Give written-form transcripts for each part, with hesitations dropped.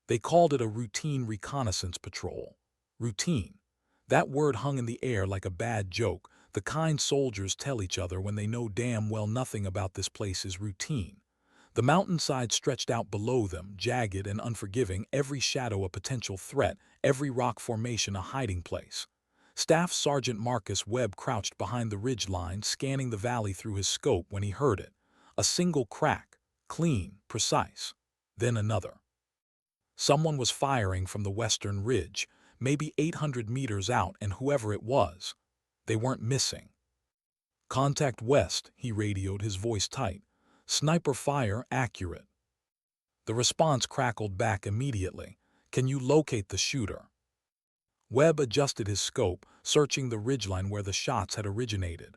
They called it a routine reconnaissance patrol. Routine. That word hung in the air like a bad joke, the kind soldiers tell each other when they know damn well nothing about this place is routine. The mountainside stretched out below them, jagged and unforgiving, every shadow a potential threat, every rock formation a hiding place. Staff Sergeant Marcus Webb crouched behind the ridge line, scanning the valley through his scope when he heard it. A single crack, clean, precise. Then another. Someone was firing from the western ridge, maybe 800 meters out, and whoever it was, they weren't missing. "Contact west," he radioed, his voice tight. "Sniper fire accurate." The response crackled back immediately. "Can you locate the shooter?" Webb adjusted his scope, searching the ridgeline where the shots had originated.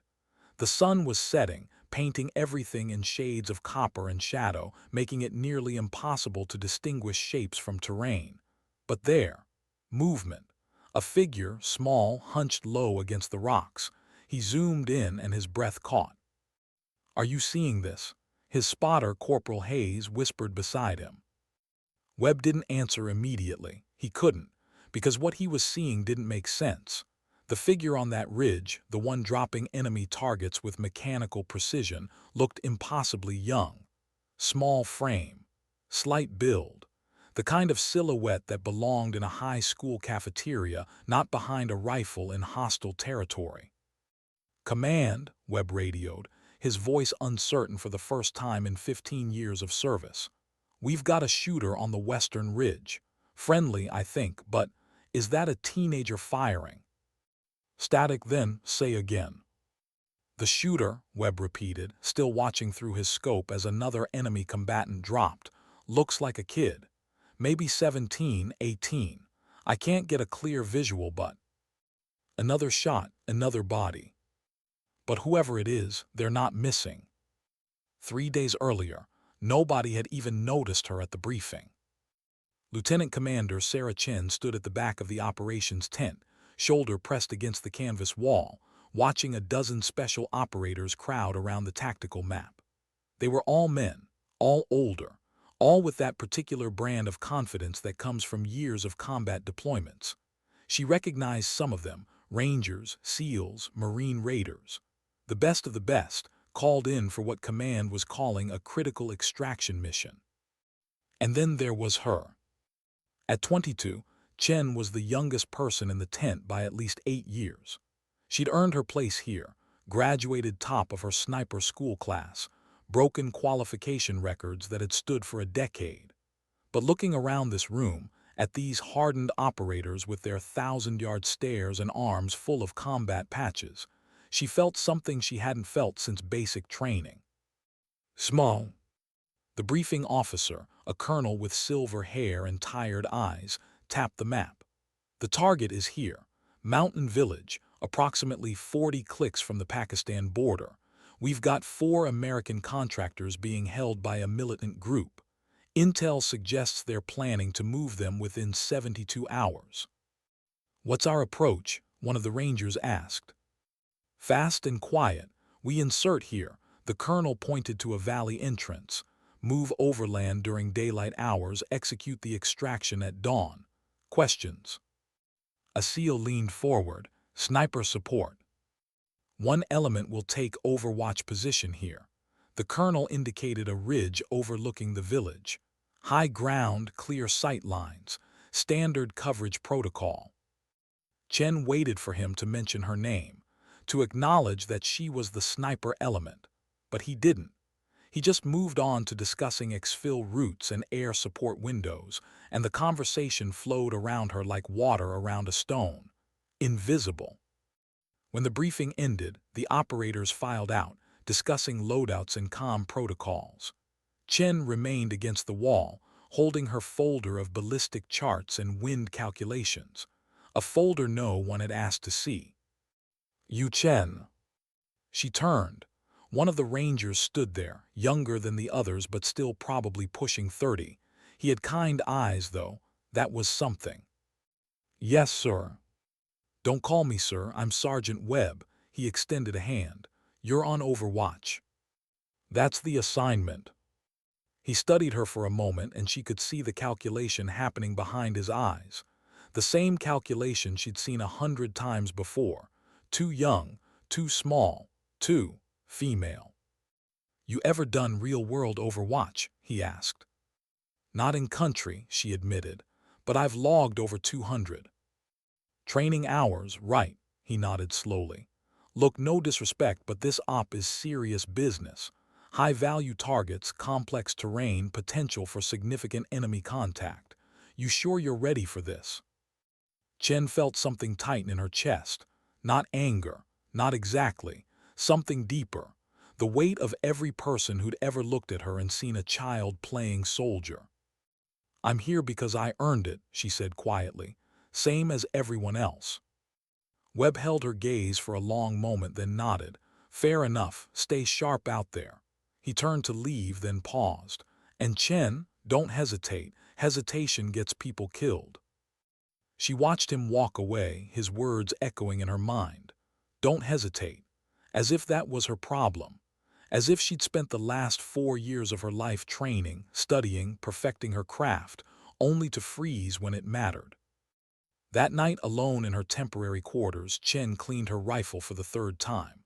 The sun was setting, painting everything in shades of copper and shadow, making it nearly impossible to distinguish shapes from terrain. But there, movement. A figure, small, hunched low against the rocks. He zoomed in and his breath caught. "Are you seeing this?" His spotter, Corporal Hayes, whispered beside him. Webb didn't answer immediately. He couldn't, because what he was seeing didn't make sense. The figure on that ridge, the one dropping enemy targets with mechanical precision, looked impossibly young. Small frame, slight build, the kind of silhouette that belonged in a high school cafeteria, not behind a rifle in hostile territory. "Command," Webb radioed, his voice uncertain for the first time in 15 years of service. "We've got a shooter on the western ridge. Friendly, I think, but is that a teenager firing?" "Static, then say again." "The shooter," Webb repeated, still watching through his scope as another enemy combatant dropped, "looks like a kid. Maybe 17, 18. I can't get a clear visual, but—" Another shot, another body. "But whoever it is, they're not missing." 3 days earlier, nobody had even noticed her at the briefing. Lieutenant Commander Sarah Chen stood at the back of the operations tent, shoulder pressed against the canvas wall, watching a dozen special operators crowd around the tactical map. They were all men, all older, all with that particular brand of confidence that comes from years of combat deployments. She recognized some of them: Rangers, SEALs, Marine Raiders. The best of the best, called in for what command was calling a critical extraction mission. And then there was her. At 22, Chen was the youngest person in the tent by at least 8 years. She'd earned her place here, graduated top of her sniper school class, broken qualification records that had stood for a decade. But looking around this room, at these hardened operators with their 1,000-yard stares and arms full of combat patches, she felt something she hadn't felt since basic training. Small. The briefing officer, a colonel with silver hair and tired eyes, tapped the map. "The target is here. Mountain Village, approximately 40 clicks from the Pakistan border. We've got 4 American contractors being held by a militant group. Intel suggests they're planning to move them within 72 hours. "What's our approach?" one of the Rangers asked. "Fast and quiet. We insert here." The colonel pointed to a valley entrance. "Move overland during daylight hours, execute the extraction at dawn. Questions?" A SEAL leaned forward. "Sniper support. One element will take overwatch position here." The colonel indicated a ridge overlooking the village. "High ground, clear sight lines. Standard coverage protocol." Chen waited for him to mention her name, to acknowledge that she was the sniper element. But he didn't. He just moved on to discussing exfil routes and air support windows, and the conversation flowed around her like water around a stone. Invisible. When the briefing ended, the operators filed out, discussing loadouts and comm protocols. Chen remained against the wall, holding her folder of ballistic charts and wind calculations, a folder no one had asked to see. "You Chen." She turned. One of the Rangers stood there, younger than the others but still probably pushing 30. He had kind eyes, though. That was something. "Yes, sir." "Don't call me sir, I'm Sergeant Webb." He extended a hand. "You're on Overwatch." "That's the assignment." He studied her for a moment and she could see the calculation happening behind his eyes. The same calculation she'd seen 100 times before. Too young, too small, too female. You ever done real-world Overwatch? He asked. Not in country, she admitted, but I've logged over 200. Training hours, right, he nodded slowly. Look, no disrespect, but this op is serious business. High-value targets, complex terrain, potential for significant enemy contact. You sure you're ready for this? Chen felt something tighten in her chest. Not anger, not exactly. Something deeper. The weight of every person who'd ever looked at her and seen a child playing soldier. I'm here because I earned it, she said quietly. Same as everyone else. Webb held her gaze for a long moment, then nodded. Fair enough, stay sharp out there. He turned to leave, then paused. And Chen, don't hesitate. Hesitation gets people killed. She watched him walk away, his words echoing in her mind. Don't hesitate. As if that was her problem. As if she'd spent the last 4 years of her life training, studying, perfecting her craft, only to freeze when it mattered. That night, alone in her temporary quarters, Chen cleaned her rifle for the 3rd time.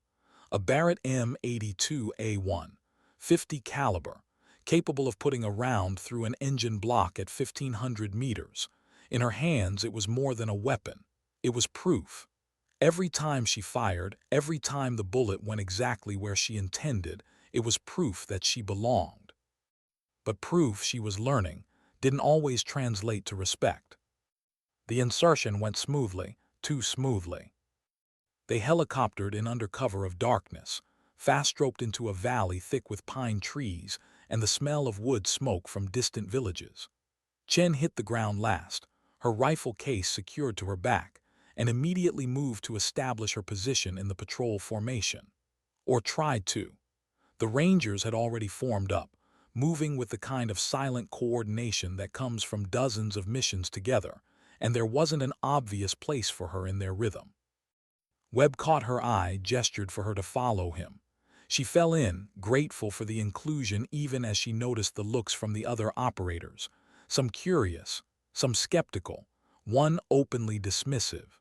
A Barrett M82A1, 50 caliber, capable of putting a round through an engine block at 1,500 meters. In her hands, it was more than a weapon. It was proof. Every time she fired, every time the bullet went exactly where she intended, it was proof that she belonged. But proof, she was learning, didn't always translate to respect. The insertion went smoothly, too smoothly. They helicoptered in under cover of darkness, fast-roped into a valley thick with pine trees and the smell of wood smoke from distant villages. Chen hit the ground last, her rifle case secured to her back, and immediately moved to establish her position in the patrol formation. Or tried to. The Rangers had already formed up, moving with the kind of silent coordination that comes from dozens of missions together, and there wasn't an obvious place for her in their rhythm. Webb caught her eye, gestured for her to follow him. She fell in, grateful for the inclusion even as she noticed the looks from the other operators, some curious, some skeptical, one openly dismissive.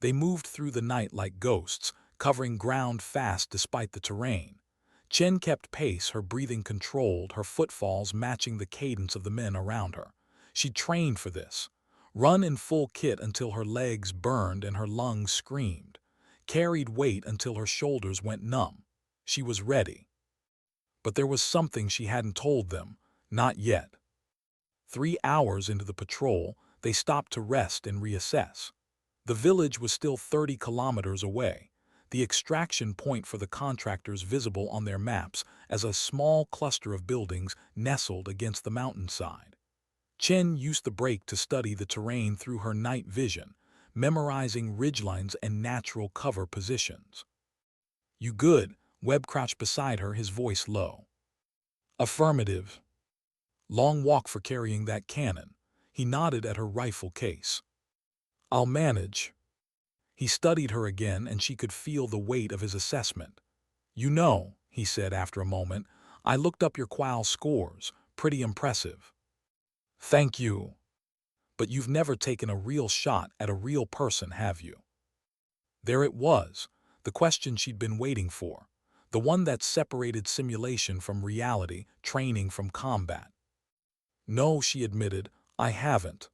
They moved through the night like ghosts, covering ground fast despite the terrain. Chen kept pace, her breathing controlled, her footfalls matching the cadence of the men around her. She trained for this. Run in full kit until her legs burned and her lungs screamed. Carried weight until her shoulders went numb. She was ready. But there was something she hadn't told them, not yet. 3 hours into the patrol, they stopped to rest and reassess. The village was still 30 kilometers away, the extraction point for the contractors visible on their maps as a small cluster of buildings nestled against the mountainside. Chen used the break to study the terrain through her night vision, memorizing ridgelines and natural cover positions. You good? Webb crouched beside her, his voice low. Affirmative. Long walk for carrying that cannon. He nodded at her rifle case. I'll manage. He studied her again and she could feel the weight of his assessment. You know, he said after a moment, I looked up your qual scores, pretty impressive. Thank you. But you've never taken a real shot at a real person, have you? There it was, the question she'd been waiting for, the one that separated simulation from reality, training from combat. No, she admitted, I haven't.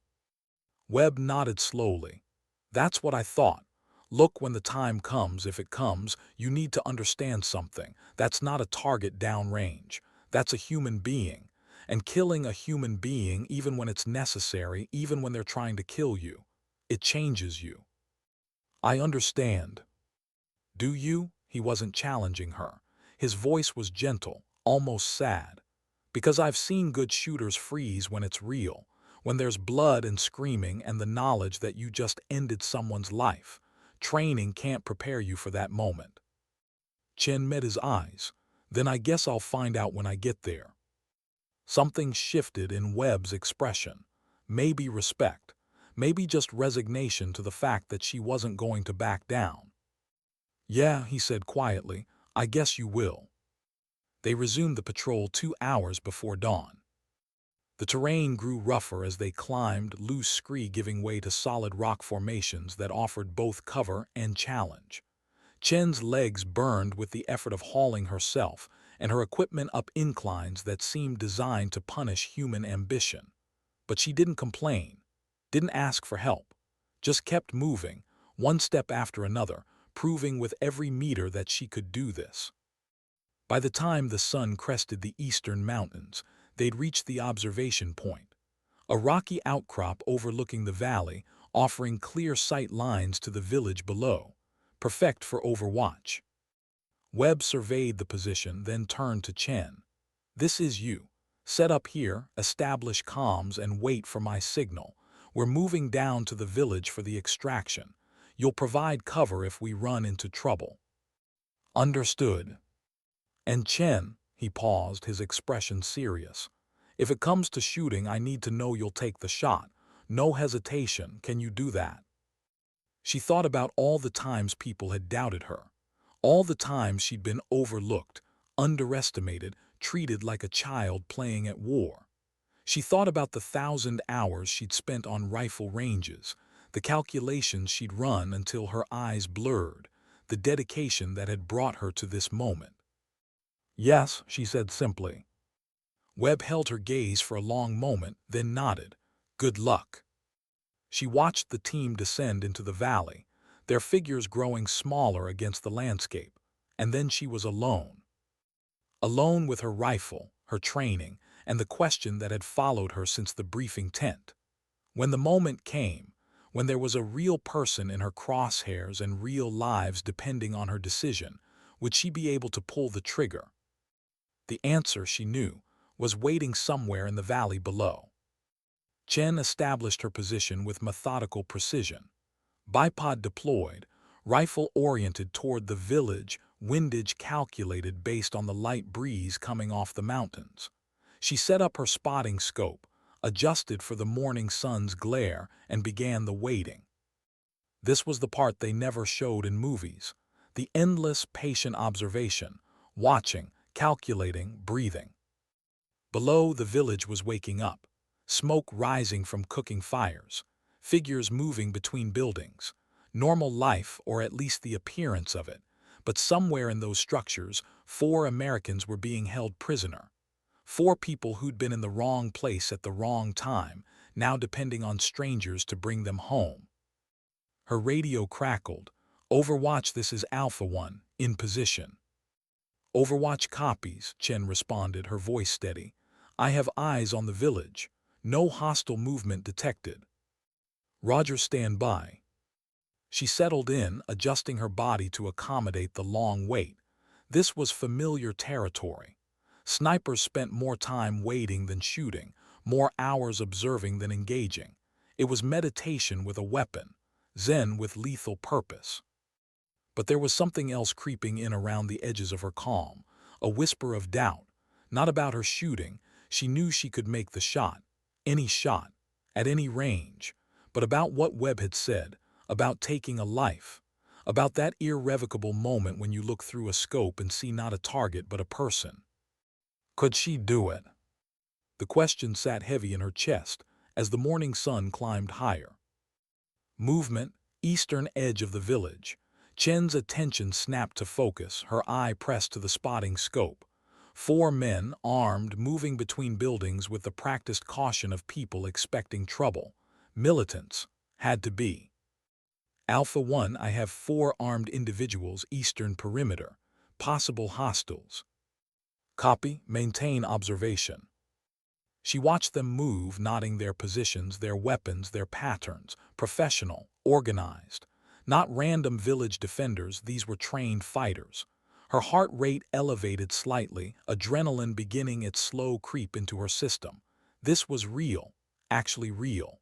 Webb nodded slowly. That's what I thought. Look, when the time comes, if it comes, you need to understand something. That's not a target downrange. That's a human being. And killing a human being, even when it's necessary, even when they're trying to kill you, it changes you. I understand. Do you? He wasn't challenging her. His voice was gentle, almost sad. Because I've seen good shooters freeze when it's real, when there's blood and screaming and the knowledge that you just ended someone's life. Training can't prepare you for that moment. Chen met his eyes. Then I guess I'll find out when I get there. Something shifted in Webb's expression. Maybe respect. Maybe just resignation to the fact that she wasn't going to back down. Yeah, he said quietly, I guess you will. They resumed the patrol 2 hours before dawn. The terrain grew rougher as they climbed, loose scree giving way to solid rock formations that offered both cover and challenge. Chen's legs burned with the effort of hauling herself and her equipment up inclines that seemed designed to punish human ambition. But she didn't complain, didn't ask for help, just kept moving, one step after another, proving with every meter that she could do this. By the time the sun crested the eastern mountains, they'd reached the observation point, a rocky outcrop overlooking the valley, offering clear sight lines to the village below, perfect for overwatch. Webb surveyed the position, then turned to Chen. "This is you. Set up here, establish comms, and wait for my signal. We're moving down to the village for the extraction. You'll provide cover if we run into trouble." "Understood." "And Chen," he paused, his expression serious, "if it comes to shooting, I need to know you'll take the shot. No hesitation. Can you do that?" She thought about all the times people had doubted her, all the times she'd been overlooked, underestimated, treated like a child playing at war. She thought about the 1,000 hours she'd spent on rifle ranges, the calculations she'd run until her eyes blurred, the dedication that had brought her to this moment. "Yes," she said simply. Webb held her gaze for a long moment, then nodded. "Good luck." She watched the team descend into the valley, their figures growing smaller against the landscape, and then she was alone. Alone with her rifle, her training, and the question that had followed her since the briefing tent. When the moment came, when there was a real person in her crosshairs and real lives depending on her decision, would she be able to pull the trigger? The answer, she knew, was waiting somewhere in the valley below. Chen established her position with methodical precision. Bipod deployed, rifle oriented toward the village, windage calculated based on the light breeze coming off the mountains. She set up her spotting scope, adjusted for the morning sun's glare, and began the waiting. This was the part they never showed in movies, the endless, patient observation, watching, calculating, breathing. Below, the village was waking up, smoke rising from cooking fires, figures moving between buildings, normal life, or at least the appearance of it. But somewhere in those structures, 4 Americans were being held prisoner. 4 people who'd been in the wrong place at the wrong time, now depending on strangers to bring them home. Her radio crackled. "Overwatch, this is Alpha 1, in position." "Overwatch copies," Chen responded, her voice steady. "I have eyes on the village. No hostile movement detected." "Roger, stand by." She settled in, adjusting her body to accommodate the long wait. This was familiar territory. Snipers spent more time waiting than shooting, more hours observing than engaging. It was meditation with a weapon, Zen with lethal purpose. But there was something else creeping in around the edges of her calm, a whisper of doubt, not about her shooting. She knew she could make the shot, at any range, but about what Webb had said, about taking a life, about that irrevocable moment when you look through a scope and see not a target but a person. Could she do it? The question sat heavy in her chest as the morning sun climbed higher. Movement, eastern edge of the village. Chen's attention snapped to focus, her eye pressed to the spotting scope. 4 men, armed, moving between buildings with the practiced caution of people expecting trouble. Militants. Had to be. "Alpha 1, I have 4 armed individuals eastern perimeter. Possible hostiles." "Copy. Maintain observation." She watched them move, nodding their positions, their weapons, their patterns, professional, organized. Not random village defenders, these were trained fighters. Her heart rate elevated slightly, adrenaline beginning its slow creep into her system. This was real, actually real.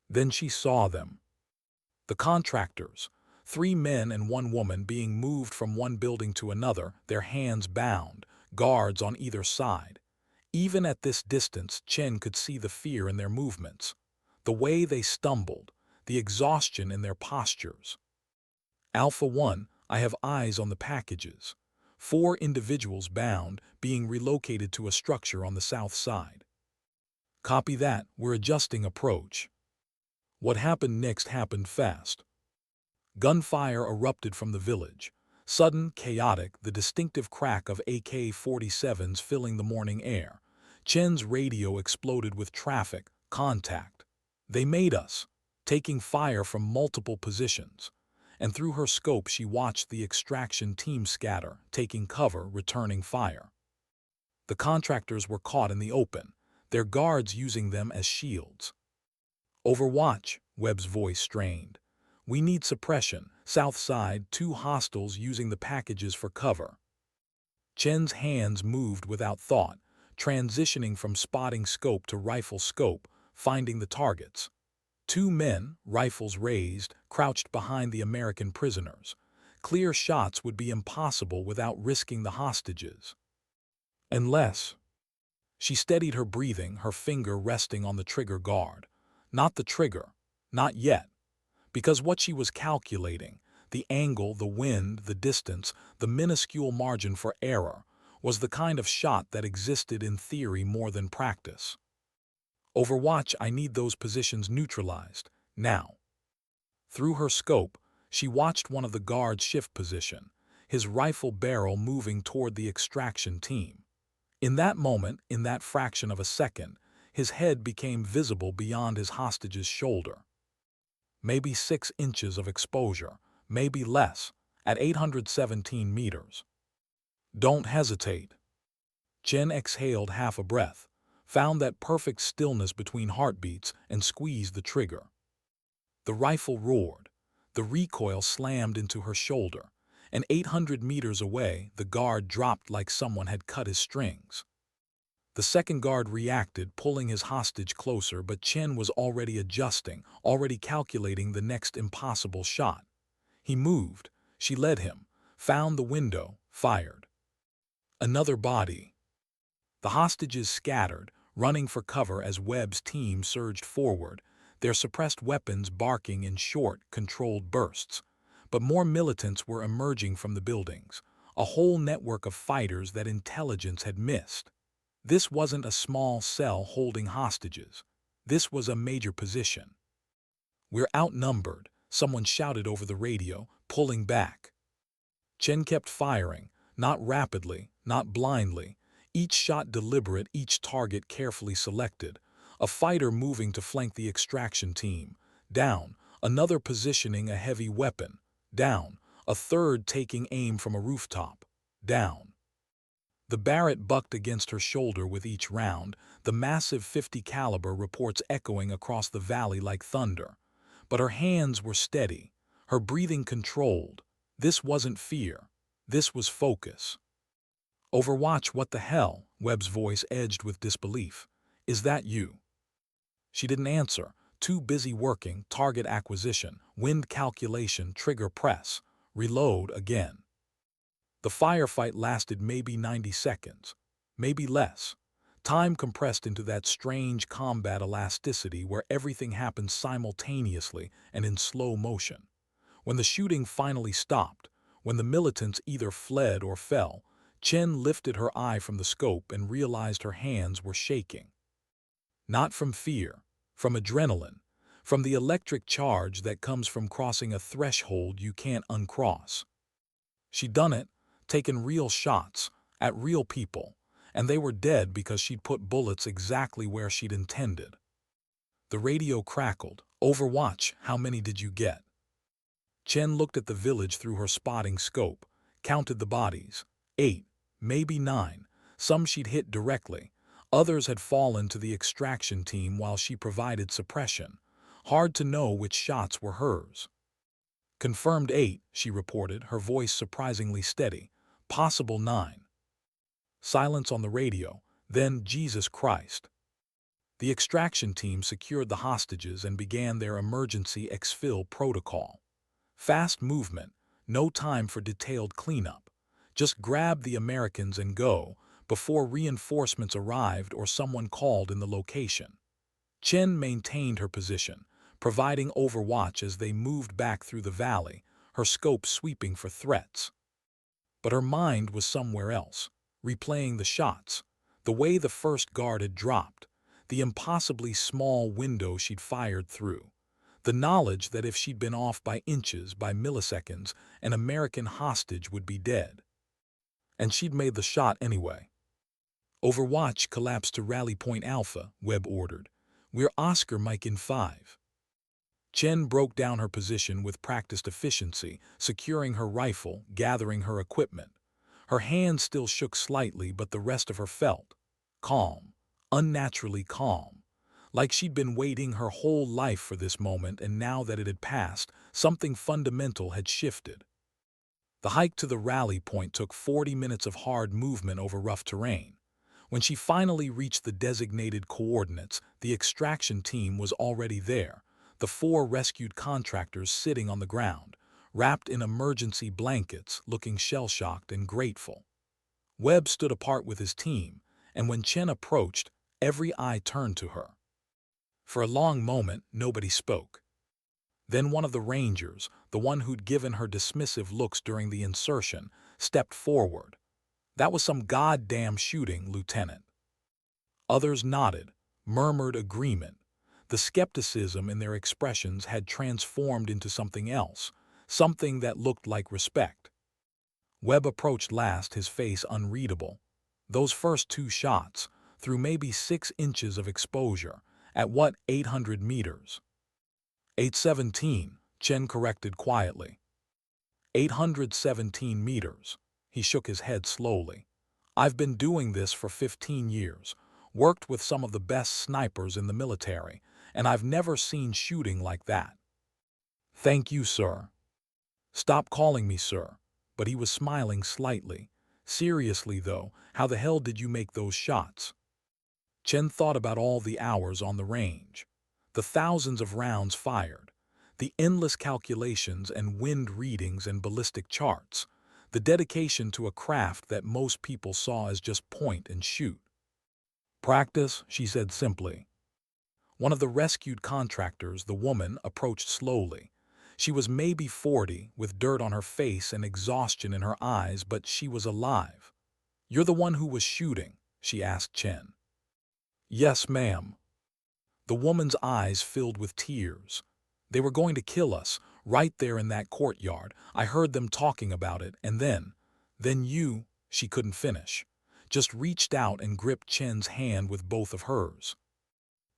Then she saw them. The contractors, 3 men and 1 woman being moved from one building to another, their hands bound, guards on either side. Even at this distance, Chen could see the fear in their movements, the way they stumbled, the exhaustion in their postures. "Alpha 1, I have eyes on the packages. 4 individuals bound, being relocated to a structure on the south side. Copy that, we're adjusting approach. What happened next happened fast. Gunfire erupted from the village. Sudden, chaotic, the distinctive crack of AK-47s filling the morning air. Chen's radio exploded with traffic, contact. They made us, taking fire from multiple positions. And through her scope she watched the extraction team scatter, taking cover, returning fire. The contractors were caught in the open, their guards using them as shields. Overwatch, Webb's voice strained. We need suppression. South side, 2 hostiles using the packages for cover. Chen's hands moved without thought, transitioning from spotting scope to rifle scope, finding the targets. 2 men, rifles raised, crouched behind the American prisoners. Clear shots would be impossible without risking the hostages. Unless... She steadied her breathing, her finger resting on the trigger guard. Not the trigger. Not yet. Because what she was calculating, the angle, the wind, the distance, the minuscule margin for error, was the kind of shot that existed in theory more than practice. Overwatch, I need those positions neutralized, now. Through her scope, she watched one of the guards shift position, his rifle barrel moving toward the extraction team. In that moment, in that fraction of a second, his head became visible beyond his hostage's shoulder. Maybe 6 inches of exposure, maybe less, at 817 meters. Don't hesitate. Chen exhaled half a breath, found that perfect stillness between heartbeats, and squeezed the trigger. The rifle roared. The recoil slammed into her shoulder, and 800 meters away, the guard dropped like someone had cut his strings. The second guard reacted, pulling his hostage closer, but Chen was already adjusting, already calculating the next impossible shot. He moved. She led him, found the window, fired. Another body. The hostages scattered, running for cover as Webb's team surged forward, their suppressed weapons barking in short, controlled bursts. But more militants were emerging from the buildings, a whole network of fighters that intelligence had missed. This wasn't a small cell holding hostages. This was a major position. We're outnumbered, someone shouted over the radio, pulling back. Chen kept firing, not rapidly, not blindly, each shot deliberate, each target carefully selected. A fighter moving to flank the extraction team. Down. Another positioning a heavy weapon. Down. A third taking aim from a rooftop. Down. The Barrett bucked against her shoulder with each round, the massive .50 caliber reports echoing across the valley like thunder. But her hands were steady, her breathing controlled. This wasn't fear. This was focus. Overwatch, what the hell? Webb's voice edged with disbelief. Is that you? She didn't answer, too busy working, target acquisition, wind calculation, trigger press, reload again. The firefight lasted maybe 90 seconds, maybe less. Time compressed into that strange combat elasticity where everything happened simultaneously and in slow motion. When the shooting finally stopped, when the militants either fled or fell, Chen lifted her eye from the scope and realized her hands were shaking. Not from fear, from adrenaline, from the electric charge that comes from crossing a threshold you can't uncross. She'd done it, taken real shots, at real people, and they were dead because she'd put bullets exactly where she'd intended. The radio crackled. Overwatch, how many did you get? Chen looked at the village through her spotting scope, counted the bodies. 8, maybe 9. Some she'd hit directly. Others had fallen to the extraction team while she provided suppression. Hard to know which shots were hers. Confirmed 8, she reported, her voice surprisingly steady. Possible 9. Silence on the radio, then Jesus Christ. The extraction team secured the hostages and began their emergency exfil protocol. Fast movement, no time for detailed cleanup. Just grab the Americans and go, before reinforcements arrived or someone called in the location. Chen maintained her position, providing overwatch as they moved back through the valley, her scope sweeping for threats. but her mind was somewhere else, replaying the shots, the way the first guard had dropped, the impossibly small window she'd fired through, the knowledge that if she'd been off by inches, by milliseconds, an American hostage would be dead. And she'd made the shot anyway. Overwatch collapsed to rally point Alpha, Webb ordered. We're Oscar Mike in 5. Chen broke down her position with practiced efficiency, securing her rifle, gathering her equipment. Her hands still shook slightly, but the rest of her felt calm, unnaturally calm, like she'd been waiting her whole life for this moment, and now that it had passed, something fundamental had shifted. The hike to the rally point took 40 minutes of hard movement over rough terrain. When she finally reached the designated coordinates, the extraction team was already there, the 4 rescued contractors sitting on the ground, wrapped in emergency blankets, looking shell-shocked and grateful. Webb stood apart with his team, and when Chen approached, every eye turned to her. For a long moment, nobody spoke. Then one of the rangers, the one who'd given her dismissive looks during the insertion, stepped forward. That was some goddamn shooting, Lieutenant. Others nodded, murmured agreement. The skepticism in their expressions had transformed into something else, something that looked like respect. Webb approached last, his face unreadable. Those first 2 shots, through maybe 6 inches of exposure, at what, 800 meters? 817, Chen corrected quietly. 817 meters. He shook his head slowly. I've been doing this for 15 years, worked with some of the best snipers in the military, and I've never seen shooting like that. Thank you, sir. Stop calling me sir. But he was smiling slightly. Seriously, though, how the hell did you make those shots? Chen thought about all the hours on the range, the thousands of rounds fired, the endless calculations and wind readings and ballistic charts, the dedication to a craft that most people saw as just point and shoot. Practice, she said simply. One of the rescued contractors, the woman, approached slowly. She was maybe 40, with dirt on her face and exhaustion in her eyes, but she was alive. You're the one who was shooting, she asked Chen. Yes, ma'am. The woman's eyes filled with tears. They were going to kill us, right there in that courtyard. I heard them talking about it, and then you, she couldn't finish, just reached out and gripped Chen's hand with both of hers.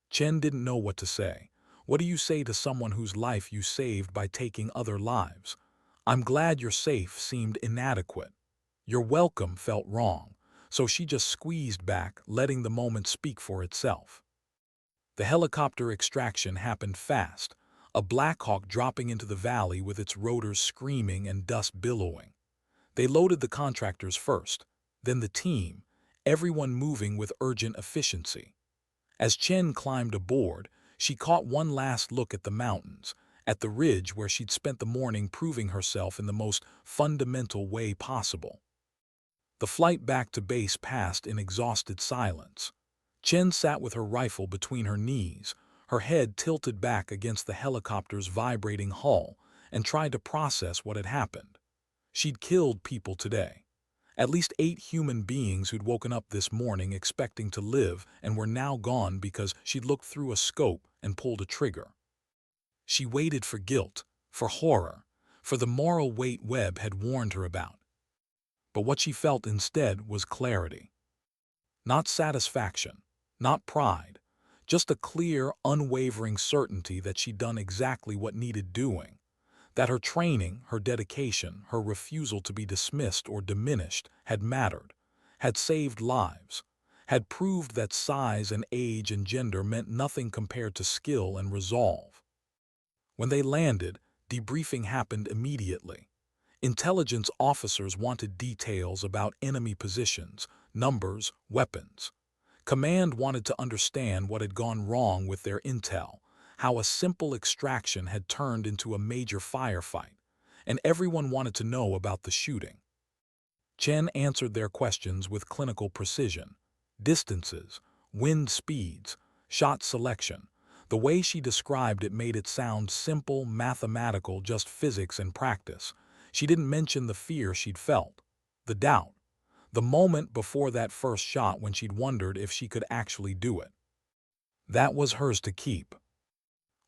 Chen didn't know what to say. What do you say to someone whose life you saved by taking other lives? I'm glad you're safe seemed inadequate. Your welcome felt wrong, so she just squeezed back, letting the moment speak for itself. The helicopter extraction happened fast, a Black Hawk dropping into the valley with its rotors screaming and dust billowing. They loaded the contractors first, then the team, everyone moving with urgent efficiency. As Chen climbed aboard, she caught one last look at the mountains, at the ridge where she'd spent the morning proving herself in the most fundamental way possible. The flight back to base passed in exhausted silence. Chen sat with her rifle between her knees, her head tilted back against the helicopter's vibrating hull, and tried to process what had happened. She'd killed people today. At least 8 human beings who'd woken up this morning expecting to live and were now gone because she'd looked through a scope and pulled a trigger. She waited for guilt, for horror, for the moral weight Webb had warned her about. But what she felt instead was clarity. Not satisfaction, not pride, just a clear, unwavering certainty that she'd done exactly what needed doing. That her training, her dedication, her refusal to be dismissed or diminished had mattered, had saved lives, had proved that size and age and gender meant nothing compared to skill and resolve. When they landed, debriefing happened immediately. Intelligence officers wanted details about enemy positions, numbers, weapons. Command wanted to understand what had gone wrong with their intel, how a simple extraction had turned into a major firefight, and everyone wanted to know about the shooting. Chen answered their questions with clinical precision. Distances, wind speeds, shot selection. The way she described it made it sound simple, mathematical, just physics and practice. She didn't mention the fear she'd felt, The doubt. The moment before that first shot when she'd wondered if she could actually do it. That was hers to keep.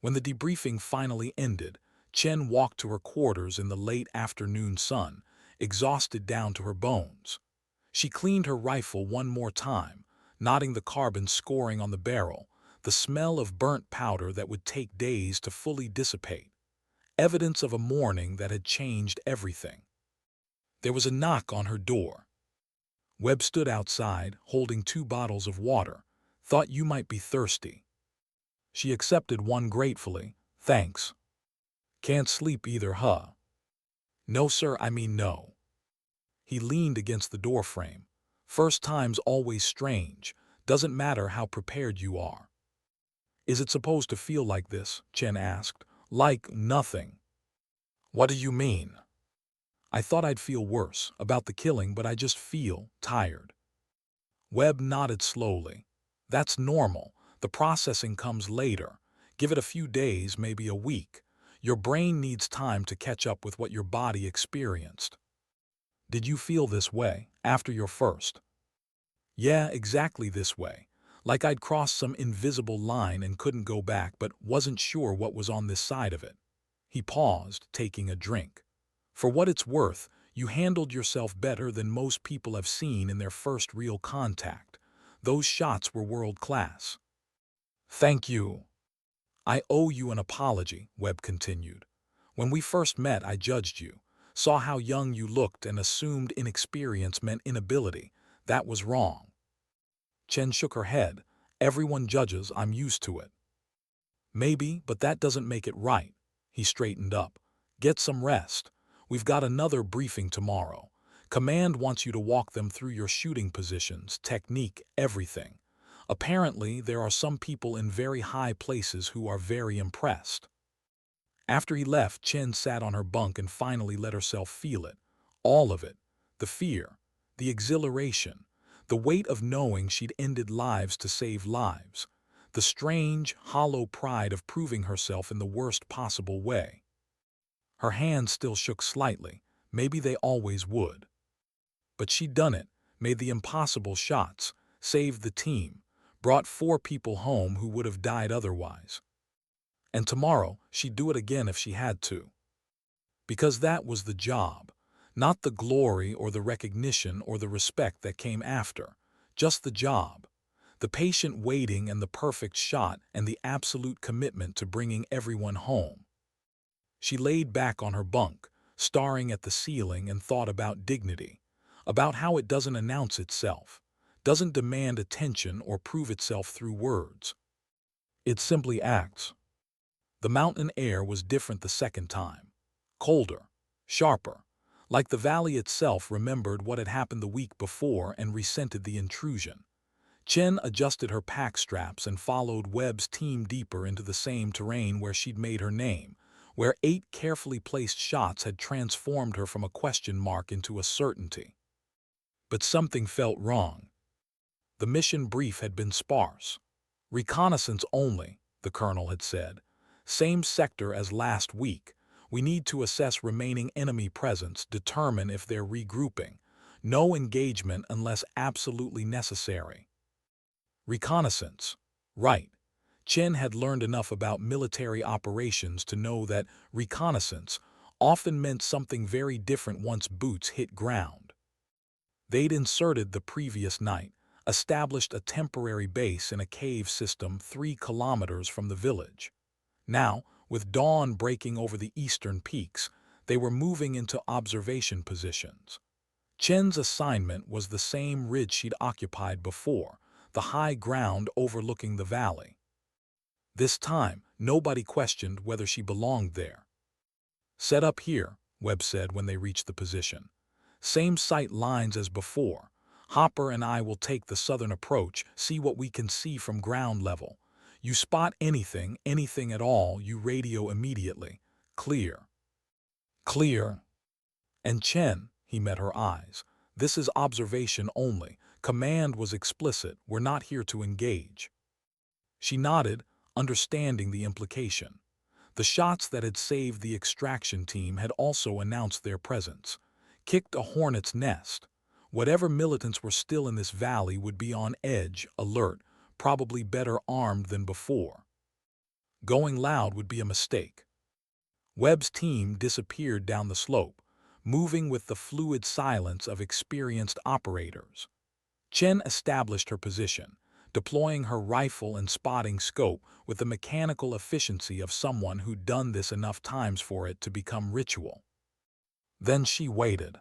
When the debriefing finally ended, Chen walked to her quarters in the late afternoon sun, exhausted down to her bones. She cleaned her rifle one more time, nodding the carbon scoring on the barrel, the smell of burnt powder that would take days to fully dissipate. Evidence of a morning that had changed everything. There was a knock on her door. Webb stood outside, holding 2 bottles of water. Thought you might be thirsty. She accepted one gratefully. Thanks. Can't sleep either, huh? No, sir, I mean no. He leaned against the doorframe. First time's always strange. Doesn't matter how prepared you are. Is it supposed to feel like this? Chen asked. Like nothing. What do you mean? I thought I'd feel worse about the killing, but I just feel tired. Webb nodded slowly. That's normal. The processing comes later. Give it a few days, maybe a week. Your brain needs time to catch up with what your body experienced. Did you feel this way after your first? Yeah, exactly this way. Like I'd crossed some invisible line and couldn't go back, but wasn't sure what was on this side of it. He paused, taking a drink. For what it's worth, you handled yourself better than most people have seen in their first real contact. Those shots were world-class. Thank you. I owe you an apology, Webb continued. When we first met, I judged you, saw how young you looked and assumed inexperience meant inability. That was wrong. Chen shook her head. Everyone judges, I'm used to it. Maybe, but that doesn't make it right. He straightened up. Get some rest. We've got another briefing tomorrow. Command wants you to walk them through your shooting positions, technique, everything. Apparently, there are some people in very high places who are very impressed. After he left, Chen sat on her bunk and finally let herself feel it. All of it. The fear, the exhilaration, the weight of knowing she'd ended lives to save lives, the strange, hollow pride of proving herself in the worst possible way. Her hands still shook slightly. Maybe they always would. But she'd done it, made the impossible shots, saved the team, brought 4 people home who would have died otherwise. And tomorrow, she'd do it again if she had to. Because that was the job, not the glory or the recognition or the respect that came after, just the job, the patient waiting and the perfect shot and the absolute commitment to bringing everyone home. She laid back on her bunk, staring at the ceiling, and thought about dignity, about how it doesn't announce itself, doesn't demand attention or prove itself through words. It simply acts. The mountain air was different the second time. Colder, sharper, like the valley itself remembered what had happened the week before and resented the intrusion. Chen adjusted her pack straps and followed Webb's team deeper into the same terrain where she'd made her name, where 8 carefully placed shots had transformed her from a question mark into a certainty. But something felt wrong. The mission brief had been sparse. Reconnaissance only, the colonel had said. Same sector as last week. We need to assess remaining enemy presence, determine if they're regrouping. No engagement unless absolutely necessary. Reconnaissance. Right. Chen had learned enough about military operations to know that reconnaissance often meant something very different once boots hit ground. They'd inserted the previous night, established a temporary base in a cave system 3 kilometers from the village. Now, with dawn breaking over the eastern peaks, they were moving into observation positions. Chen's assignment was the same ridge she'd occupied before, the high ground overlooking the valley. This time, nobody questioned whether she belonged there. Set up here, Webb said when they reached the position. Same sight lines as before. Hopper and I will take the southern approach, see what we can see from ground level. You spot anything at all, you radio immediately. Clear. Clear. And Chen, he met her eyes. This is observation only. Command was explicit. We're not here to engage. She nodded, understanding the implication. The shots that had saved the extraction team had also announced their presence. kicked a hornet's nest. Whatever militants were still in this valley would be on edge, alert, probably better armed than before. Going loud would be a mistake. Webb's team disappeared down the slope, moving with the fluid silence of experienced operators. Chen established her position, deploying her rifle and spotting scope with the mechanical efficiency of someone who'd done this enough times for it to become ritual. Then she waited.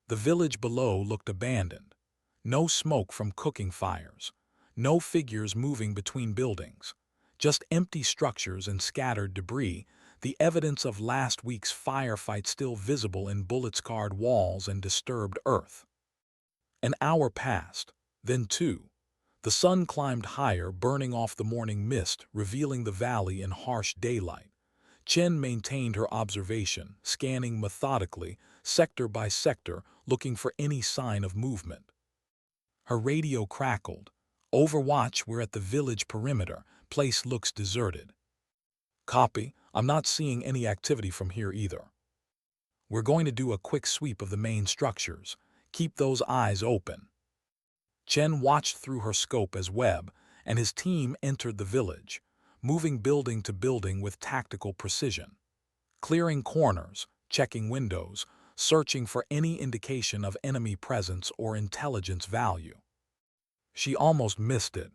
The village below looked abandoned. No smoke from cooking fires. No figures moving between buildings. Just empty structures and scattered debris, the evidence of last week's firefight still visible in bullet-scarred walls and disturbed earth. An hour passed, then two. The sun climbed higher, burning off the morning mist, revealing the valley in harsh daylight. Chen maintained her observation, scanning methodically, sector by sector, looking for any sign of movement. Her radio crackled. "Overwatch, we're at the village perimeter. Place looks deserted." "Copy. I'm not seeing any activity from here either." "We're going to do a quick sweep of the main structures. Keep those eyes open." Chen watched through her scope as Webb and his team entered the village, moving building to building with tactical precision. Clearing corners, checking windows, searching for any indication of enemy presence or intelligence value. She almost missed it.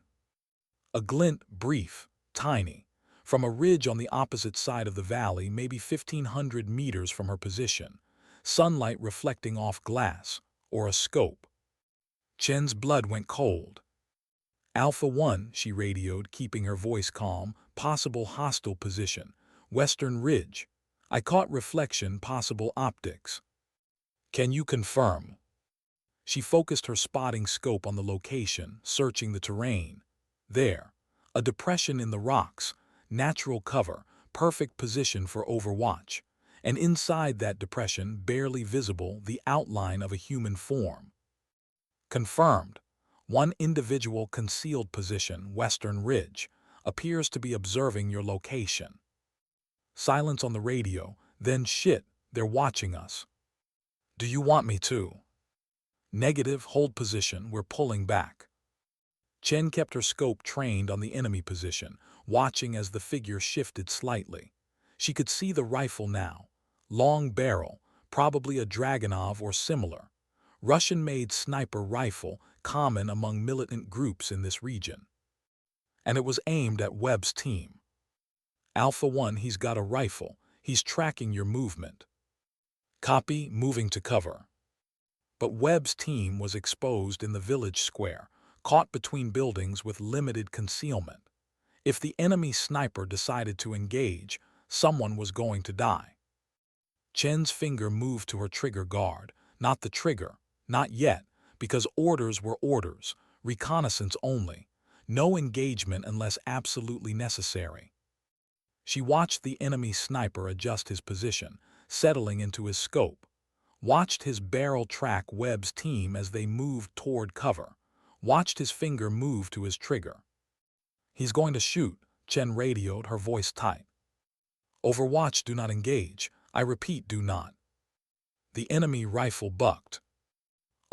A glint, brief, tiny, from a ridge on the opposite side of the valley, maybe 1,500 meters from her position, sunlight reflecting off glass, or a scope. Chen's blood went cold. "Alpha 1, she radioed, keeping her voice calm, "possible hostile position, western ridge. I caught reflection, possible optics." "Can you confirm?" She focused her spotting scope on the location, searching the terrain. There, a depression in the rocks, natural cover, perfect position for overwatch, and inside that depression, barely visible, the outline of a human form. "Confirmed. One individual concealed position, western ridge, appears to be observing your location." Silence on the radio, then "Shit, they're watching us." "Do you want me to?" "Negative, hold position, we're pulling back." Chen kept her scope trained on the enemy position, watching as the figure shifted slightly. She could see the rifle now. Long barrel, probably a Dragunov or similar. Russian-made sniper rifle, common among militant groups in this region. And it was aimed at Webb's team. "Alpha 1, he's got a rifle. He's tracking your movement." "Copy, moving to cover." But Webb's team was exposed in the village square, caught between buildings with limited concealment. If the enemy sniper decided to engage, someone was going to die. Chen's finger moved to her trigger guard, not the trigger, not yet, because orders were orders, reconnaissance only, no engagement unless absolutely necessary. She watched the enemy sniper adjust his position, settling into his scope, watched his barrel track Webb's team as they moved toward cover, watched his finger move to his trigger. "He's going to shoot," Chen radioed, her voice tight. "Overwatch, do not engage. I repeat, do not." The enemy rifle bucked.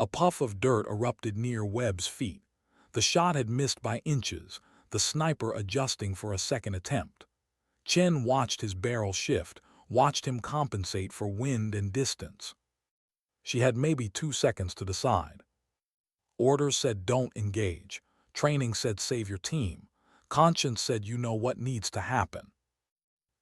A puff of dirt erupted near Webb's feet. The shot had missed by inches, the sniper adjusting for a second attempt. Chen watched his barrel shift, watched him compensate for wind and distance. She had maybe 2 seconds to decide. Orders said don't engage. Training said save your team. Conscience said you know what needs to happen.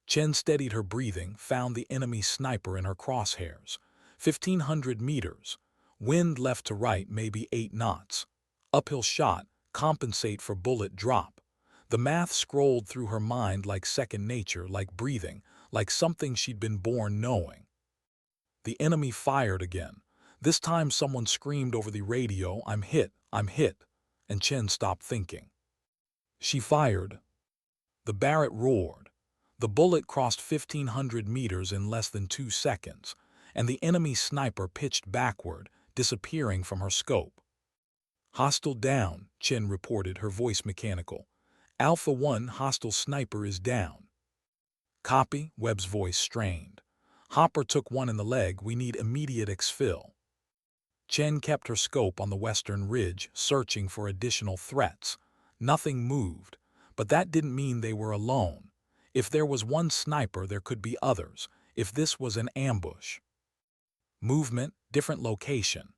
Chen steadied her breathing, found the enemy sniper in her crosshairs. 1,500 meters. Wind left to right, maybe 8 knots. Uphill shot, compensate for bullet drop. The math scrolled through her mind like second nature, like breathing, like something she'd been born knowing. The enemy fired again. This time someone screamed over the radio, I'm hit, and Chen stopped thinking. She fired. The Barrett roared. The bullet crossed 1,500 meters in less than 2 seconds, and the enemy sniper pitched backward, disappearing from her scope. "Hostile down," Chen reported, her voice mechanical. "Alpha 1, hostile sniper is down." "Copy," Webb's voice strained. Hopper took one in the leg. We need immediate exfil. Chen kept her scope on the western ridge, searching for additional threats. Nothing moved, but that didn't mean they were alone. If there was one sniper, there could be others. If this was an ambush. Movement, different location.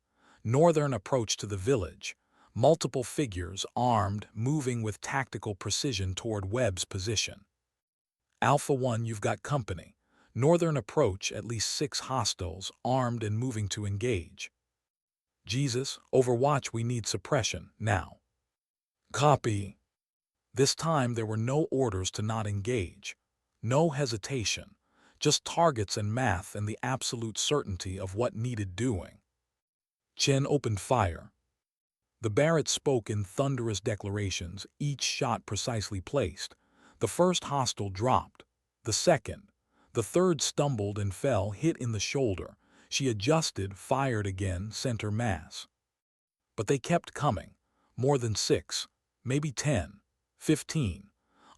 Northern approach to the village. Multiple figures, armed, moving with tactical precision toward Webb's position. Alpha 1, you've got company. Northern approach, at least 6 hostiles, armed and moving to engage. Jesus, Overwatch, we need suppression, now. Copy. This time there were no orders to not engage. No hesitation. Just targets and math and the absolute certainty of what needed doing. Chen opened fire. The Barrett spoke in thunderous declarations, each shot precisely placed. The first hostile dropped. The second. The third stumbled and fell, hit in the shoulder. She adjusted, fired again, center mass. But they kept coming. More than 6, maybe 10, 15.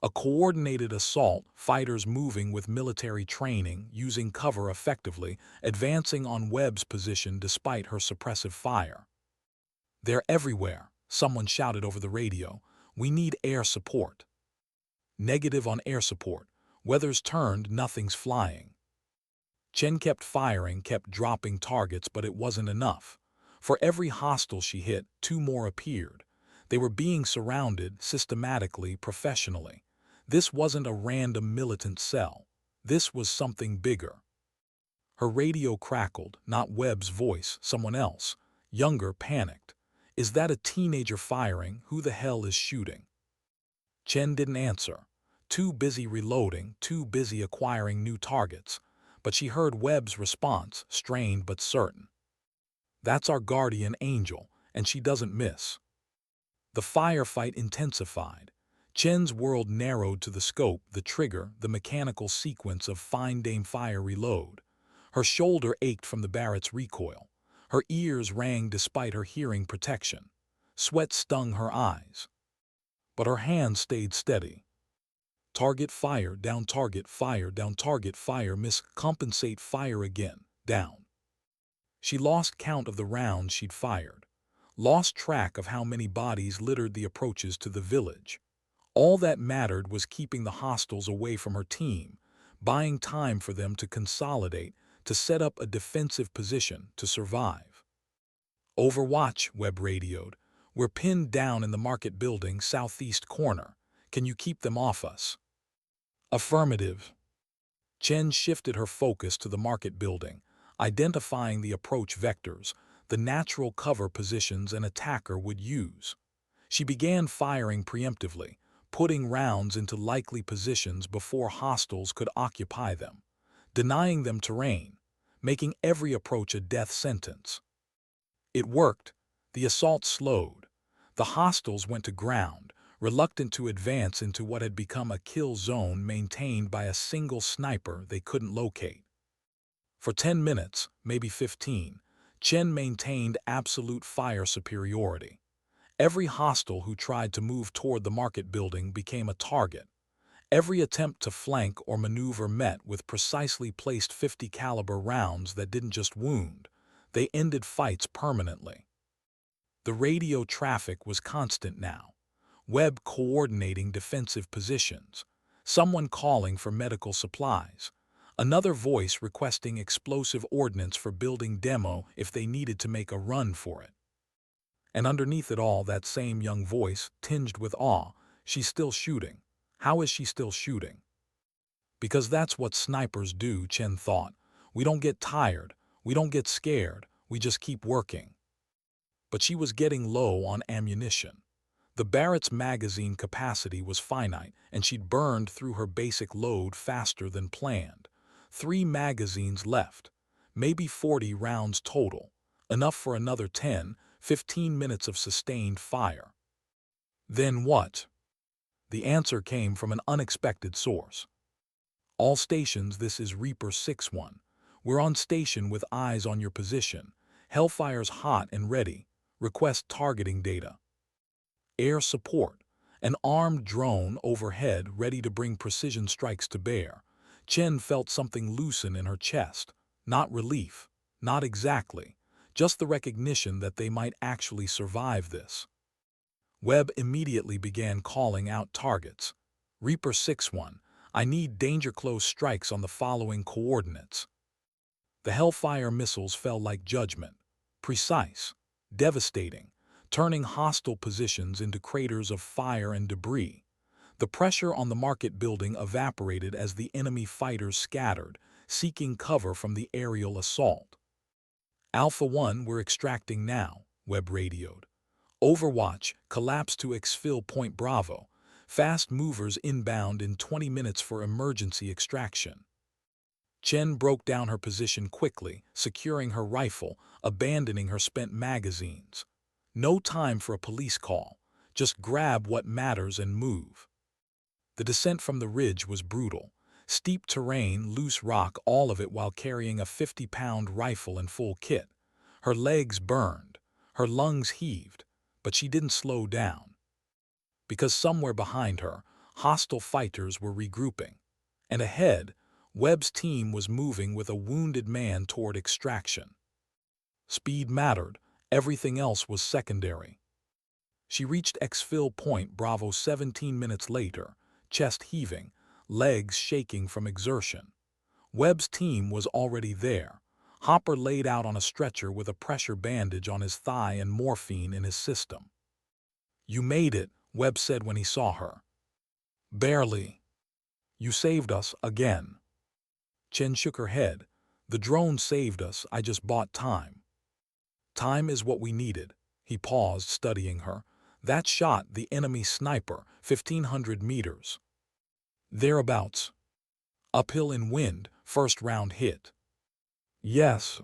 A coordinated assault, fighters moving with military training, using cover effectively, advancing on Webb's position despite her suppressive fire. They're everywhere, someone shouted over the radio. We need air support. Negative on air support. Weather's turned, nothing's flying. Chen kept firing, kept dropping targets, but it wasn't enough. For every hostile she hit, 2 more appeared. They were being surrounded, systematically, professionally. This wasn't a random militant cell. This was something bigger. Her radio crackled, not Webb's voice, someone else. Younger, panicked. Is that a teenager firing? Who the hell is shooting? Chen didn't answer. Too busy reloading, too busy acquiring new targets. But she heard Webb's response, strained but certain. That's our guardian angel, and she doesn't miss. The firefight intensified. Chen's world narrowed to the scope, the trigger, the mechanical sequence of fine-dame fire reload. Her shoulder ached from the Barrett's recoil. Her ears rang despite her hearing protection. Sweat stung her eyes. But her hands stayed steady. Target fire, down target fire, down target fire, miss, compensate fire again, down. She lost count of the rounds she'd fired. Lost track of how many bodies littered the approaches to the village. All that mattered was keeping the hostiles away from her team, buying time for them to consolidate, to set up a defensive position, to survive. Overwatch, Webb radioed. We're pinned down in the market building, southeast corner. Can you keep them off us? Affirmative. Chen shifted her focus to the market building, identifying the approach vectors, the natural cover positions an attacker would use. She began firing preemptively, putting rounds into likely positions before hostiles could occupy them, denying them terrain, making every approach a death sentence. It worked. The assault slowed. The hostiles went to ground, reluctant to advance into what had become a kill zone maintained by a single sniper they couldn't locate. For 10 minutes, maybe 15, Chen maintained absolute fire superiority. Every hostile who tried to move toward the market building became a target. Every attempt to flank or maneuver met with precisely placed 50 caliber rounds that didn't just wound, they ended fights permanently. The radio traffic was constant now. Webb coordinating defensive positions. Someone calling for medical supplies. Another voice requesting explosive ordnance for building demo if they needed to make a run for it. And underneath it all, that same young voice, tinged with awe, she's still shooting. How is she still shooting? Because that's what snipers do, Chen thought. We don't get tired, we don't get scared, we just keep working. But she was getting low on ammunition. The Barrett's magazine capacity was finite, and she'd burned through her basic load faster than planned. 3 magazines left, maybe 40 rounds total, enough for another 10, 15 minutes of sustained fire. Then what? The answer came from an unexpected source. All stations, this is Reaper 6-1. We're on station with eyes on your position. Hellfire's hot and ready. Request targeting data. Air support. An armed drone overhead ready to bring precision strikes to bear. Chen felt something loosen in her chest. Not relief. Not exactly. Just the recognition that they might actually survive this. Webb immediately began calling out targets. Reaper 6-1, I need danger-close strikes on the following coordinates. The Hellfire missiles fell like judgment. Precise. Devastating. Turning hostile positions into craters of fire and debris. The pressure on the market building evaporated as the enemy fighters scattered, seeking cover from the aerial assault. Alpha 1, we're extracting now, Webb radioed. Overwatch, collapse to exfil Point Bravo. Fast movers inbound in 20 minutes for emergency extraction. Chen broke down her position quickly, securing her rifle, abandoning her spent magazines. No time for a police call. Just grab what matters and move. The descent from the ridge was brutal. Steep terrain, loose rock, all of it while carrying a 50-pound rifle and full kit. Her legs burned. Her lungs heaved. But she didn't slow down. Because somewhere behind her, hostile fighters were regrouping. And ahead, Webb's team was moving with a wounded man toward extraction. Speed mattered. Everything else was secondary. She reached exfil Point Bravo 17 minutes later, chest heaving, legs shaking from exertion. Webb's team was already there. Hopper laid out on a stretcher with a pressure bandage on his thigh and morphine in his system. You made it, Webb said when he saw her. Barely. You saved us again. Chen shook her head. The drone saved us, I just bought time. Time is what we needed. He paused, studying her. That shot, the enemy sniper, 1,500 meters. Thereabouts. Uphill in wind, first round hit. Yes.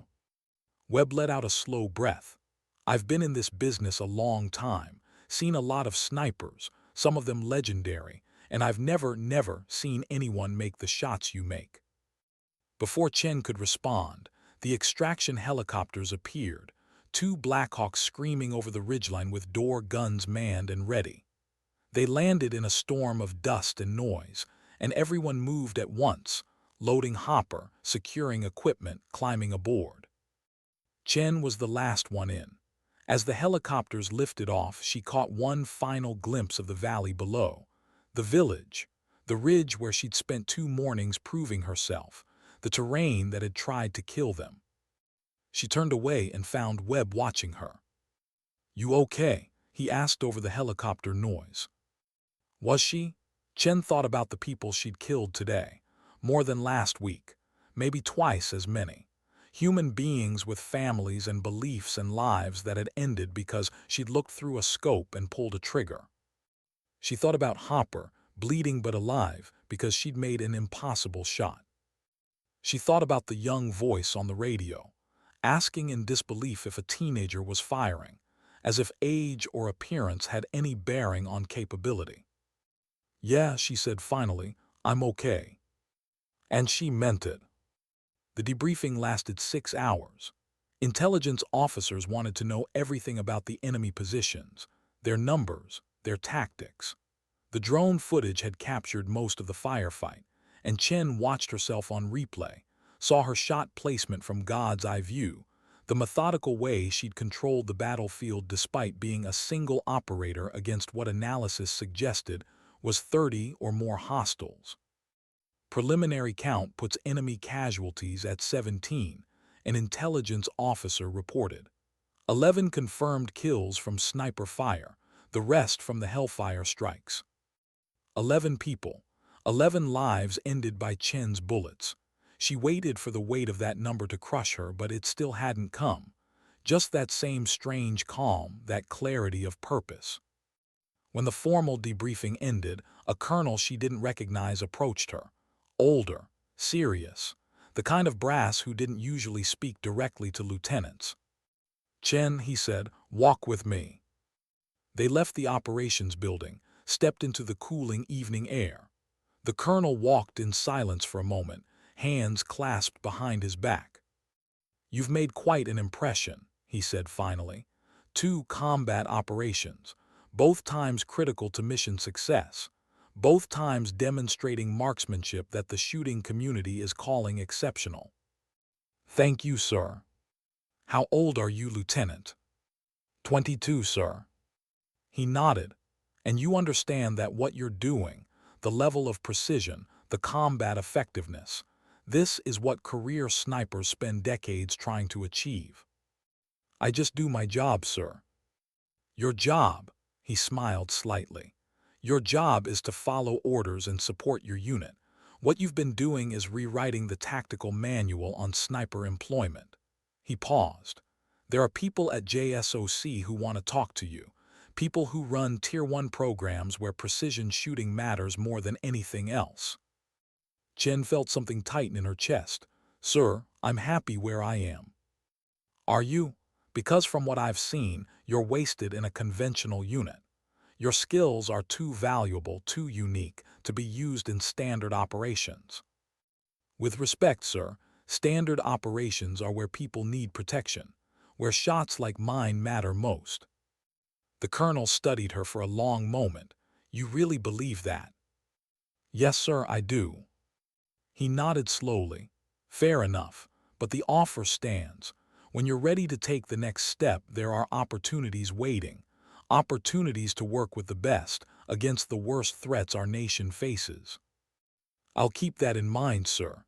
Webb let out a slow breath. I've been in this business a long time, seen a lot of snipers, some of them legendary, and I've never seen anyone make the shots you make. Before Chen could respond, the extraction helicopters appeared, 2 Blackhawks screaming over the ridgeline with door guns manned and ready. They landed in a storm of dust and noise, and everyone moved at once, loading Hopper, securing equipment, climbing aboard. Chen was the last one in. As the helicopters lifted off, she caught one final glimpse of the valley below, the village, the ridge where she'd spent 2 mornings proving herself, the terrain that had tried to kill them. She turned away and found Webb watching her. You okay? He asked over the helicopter noise. Was she? Chen thought about the people she'd killed today. More than last week. Maybe twice as many. Human beings with families and beliefs and lives that had ended because she'd looked through a scope and pulled a trigger. She thought about Hopper, bleeding but alive, because she'd made an impossible shot. She thought about the young voice on the radio, asking in disbelief if a teenager was firing, as if age or appearance had any bearing on capability. Yeah, she said finally, I'm okay. And she meant it. The debriefing lasted 6 hours. Intelligence officers wanted to know everything about the enemy positions, their numbers, their tactics. The drone footage had captured most of the firefight, and Chen watched herself on replay, saw her shot placement from God's eye view, the methodical way she'd controlled the battlefield despite being a single operator against what analysis suggested was 30 or more hostiles. Preliminary count puts enemy casualties at 17, an intelligence officer reported. 11 confirmed kills from sniper fire, the rest from the Hellfire strikes. 11 people, 11 lives ended by Chen's bullets. She waited for the weight of that number to crush her, but it still hadn't come. Just that same strange calm, that clarity of purpose. When the formal debriefing ended, a colonel she didn't recognize approached her. Older, serious, the kind of brass who didn't usually speak directly to lieutenants. Chen, he said, walk with me. They left the operations building, stepped into the cooling evening air. The colonel walked in silence for a moment, hands clasped behind his back. You've made quite an impression, he said finally. 2 combat operations, both times critical to mission success, both times demonstrating marksmanship that the shooting community is calling exceptional. "Thank you, sir." "How old are you, Lieutenant?" 22, sir." He nodded. "And you understand that what you're doing, the level of precision, the combat effectiveness, this is what career snipers spend decades trying to achieve." "I just do my job, sir." "Your job," he smiled slightly. "Your job is to follow orders and support your unit. What you've been doing is rewriting the tactical manual on sniper employment." He paused. "There are people at JSOC who want to talk to you. People who run Tier 1 programs where precision shooting matters more than anything else." Chen felt something tighten in her chest. "Sir, I'm happy where I am." "Are you? Because from what I've seen, you're wasted in a conventional unit. Your skills are too valuable, too unique, to be used in standard operations." "With respect, sir, standard operations are where people need protection, where shots like mine matter most." The colonel studied her for a long moment. "You really believe that?" "Yes, sir, I do." He nodded slowly. "Fair enough, but the offer stands. When you're ready to take the next step, there are opportunities waiting. Opportunities to work with the best, against the worst threats our nation faces." "I'll keep that in mind, sir."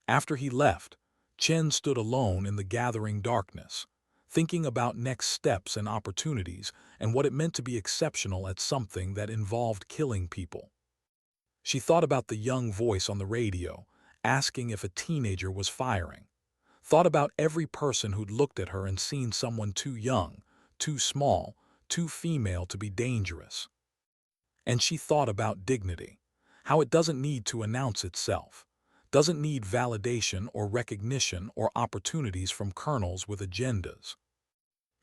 After he left, Chen stood alone in the gathering darkness, thinking about next steps and opportunities and what it meant to be exceptional at something that involved killing people. She thought about the young voice on the radio, asking if a teenager was firing. Thought about every person who'd looked at her and seen someone too young, too small, too female to be dangerous. And she thought about dignity, how it doesn't need to announce itself, doesn't need validation or recognition or opportunities from colonels with agendas.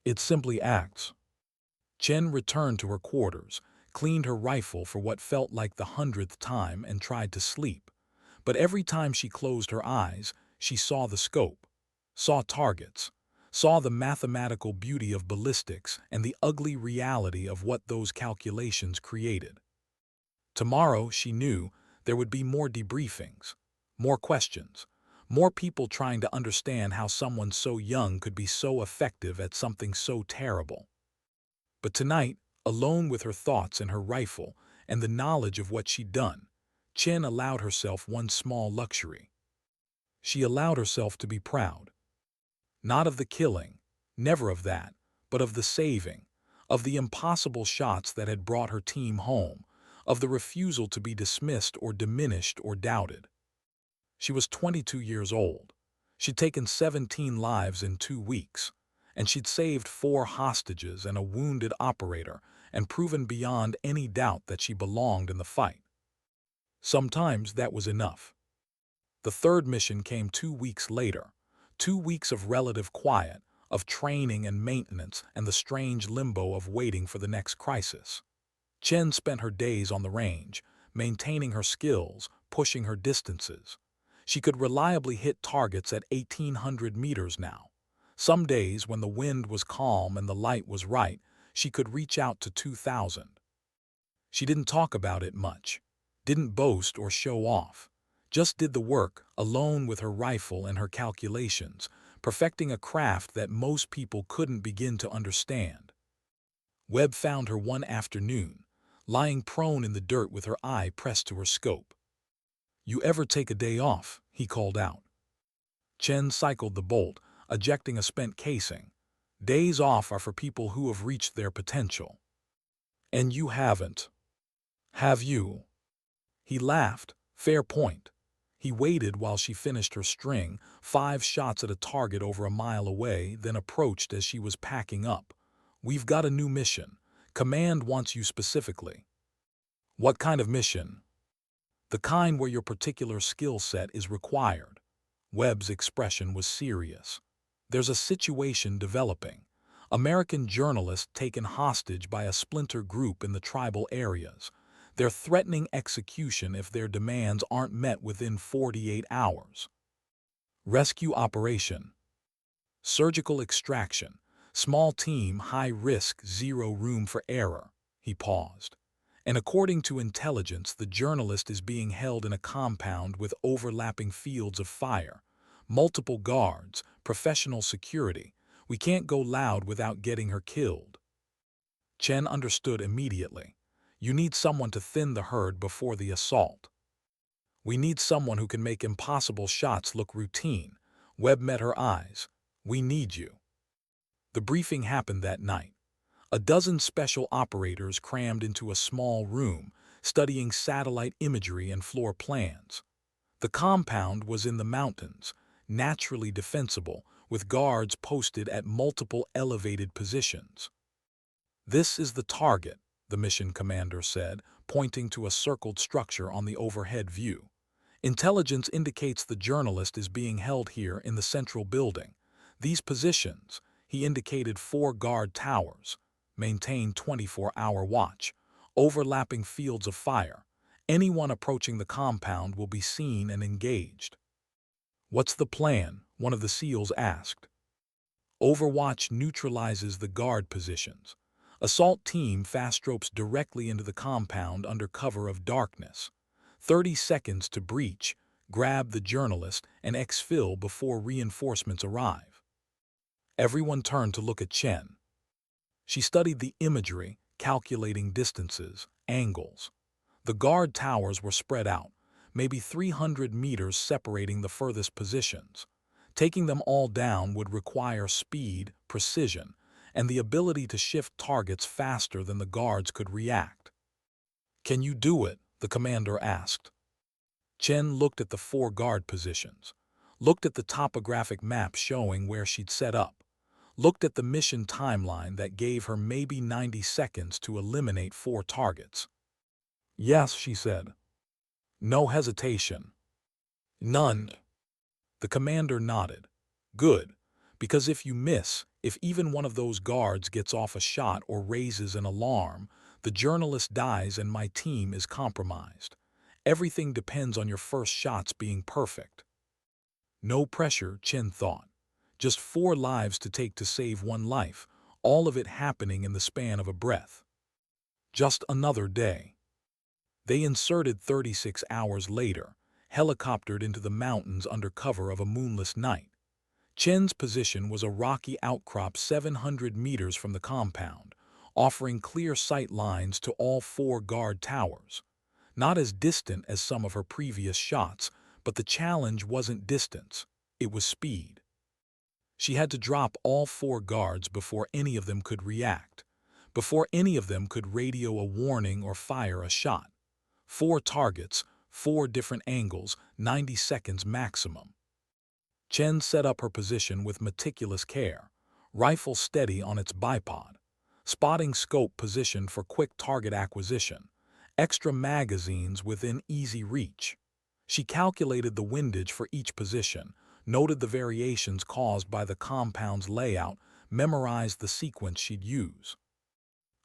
It simply acts. Chen returned to her quarters, cleaned her rifle for what felt like the 100th time and tried to sleep. But every time she closed her eyes, she saw the scope, saw targets, saw the mathematical beauty of ballistics and the ugly reality of what those calculations created. Tomorrow, she knew, there would be more debriefings, more questions, more people trying to understand how someone so young could be so effective at something so terrible. But tonight, alone with her thoughts and her rifle and the knowledge of what she'd done, Chen allowed herself one small luxury. She allowed herself to be proud. Not of the killing, never of that, but of the saving, of the impossible shots that had brought her team home, of the refusal to be dismissed or diminished or doubted. She was 22 years old. She'd taken 17 lives in 2 weeks, and she'd saved 4 hostages and a wounded operator and proven beyond any doubt that she belonged in the fight. Sometimes that was enough. The third mission came 2 weeks later, 2 weeks of relative quiet, of training and maintenance and the strange limbo of waiting for the next crisis. Chen spent her days on the range, maintaining her skills, pushing her distances. She could reliably hit targets at 1,800 meters now. Some days, when the wind was calm and the light was right, she could reach out to 2,000. She didn't talk about it much, didn't boast or show off, just did the work, alone with her rifle and her calculations, perfecting a craft that most people couldn't begin to understand. Webb found her one afternoon, lying prone in the dirt with her eye pressed to her scope. "You ever take a day off?" he called out. Chen cycled the bolt, ejecting a spent casing. "Days off are for people who have reached their potential." "And you haven't. Have you?" He laughed. "Fair point." He waited while she finished her string, 5 shots at a target over a mile away, then approached as she was packing up. "We've got a new mission. Command wants you specifically." "What kind of mission?" "The kind where your particular skill set is required." Webb's expression was serious. "There's a situation developing. American journalists taken hostage by a splinter group in the tribal areas. They're threatening execution if their demands aren't met within 48 hours. Rescue operation. Surgical extraction. Small team, high risk, zero room for error." He paused. And according to intelligence, the journalist is being held in a compound with overlapping fields of fire, multiple guards, professional security. We can't go loud without getting her killed. Chen understood immediately. You need someone to thin the herd before the assault. We need someone who can make impossible shots look routine. Webb met her eyes. We need you. The briefing happened that night. A dozen special operators crammed into a small room, studying satellite imagery and floor plans. The compound was in the mountains, naturally defensible, with guards posted at multiple elevated positions. This is the target, the mission commander said, pointing to a circled structure on the overhead view. Intelligence indicates the journalist is being held here in the central building. These positions, he indicated 4 guard towers, maintain 24-hour watch, overlapping fields of fire. Anyone approaching the compound will be seen and engaged. What's the plan? One of the SEALs asked. Overwatch neutralizes the guard positions. Assault team fast ropes directly into the compound under cover of darkness. 30 seconds to breach, grab the journalist, and exfil before reinforcements arrive. Everyone turned to look at Chen. She studied the imagery, calculating distances, angles. The guard towers were spread out, maybe 300 meters separating the furthest positions. Taking them all down would require speed, precision, and the ability to shift targets faster than the guards could react. Can you do it? The commander asked. Chen looked at the 4 guard positions, looked at the topographic map showing where she'd set up, looked at the mission timeline that gave her maybe 90 seconds to eliminate 4 targets. Yes, she said. No hesitation. None. The commander nodded. Good, because if you miss, if even one of those guards gets off a shot or raises an alarm, the journalist dies and my team is compromised. Everything depends on your first shots being perfect. No pressure, Chen thought. Just 4 lives to take to save 1 life, all of it happening in the span of a breath. Just another day. They inserted 36 hours later, helicoptered into the mountains under cover of a moonless night. Chen's position was a rocky outcrop 700 meters from the compound, offering clear sight lines to all 4 guard towers. Not as distant as some of her previous shots, but the challenge wasn't distance, it was speed. She had to drop all 4 guards before any of them could react, before any of them could radio a warning or fire a shot. 4 targets, 4 different angles, 90 seconds maximum. Chen set up her position with meticulous care, rifle steady on its bipod, spotting scope positioned for quick target acquisition, extra magazines within easy reach. She calculated the windage for each position, noted the variations caused by the compound's layout, memorized the sequence she'd use.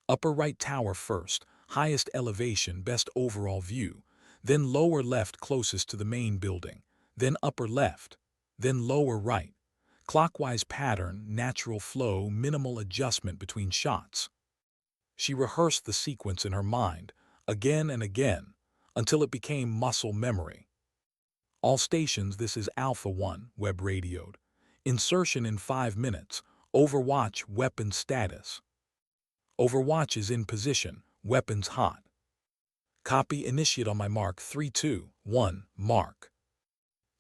Upper right tower first, highest elevation, best overall view, then lower left closest to the main building, then upper left, then lower right. Clockwise pattern, natural flow, minimal adjustment between shots. She rehearsed the sequence in her mind, again and again, until it became muscle memory. All stations, this is Alpha 1, Webb radioed. Insertion in 5 minutes. Overwatch weapon status. Overwatch is in position, weapons hot. Copy, initiate on my mark. 3, 2, 1, mark.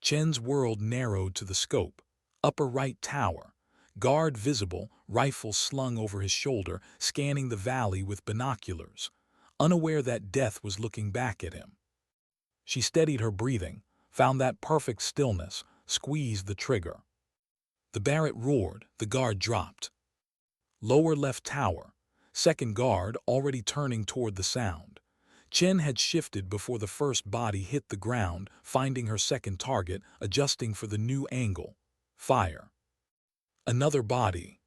Chen's world narrowed to the scope. Upper right tower. Guard visible, rifle slung over his shoulder, scanning the valley with binoculars, unaware that death was looking back at him. She steadied her breathing, found that perfect stillness, squeezed the trigger. The Barrett roared, the guard dropped. Lower left tower. Second guard already turning toward the sound. Chen had shifted before the first body hit the ground, finding her second target, adjusting for the new angle. Fire. Another body.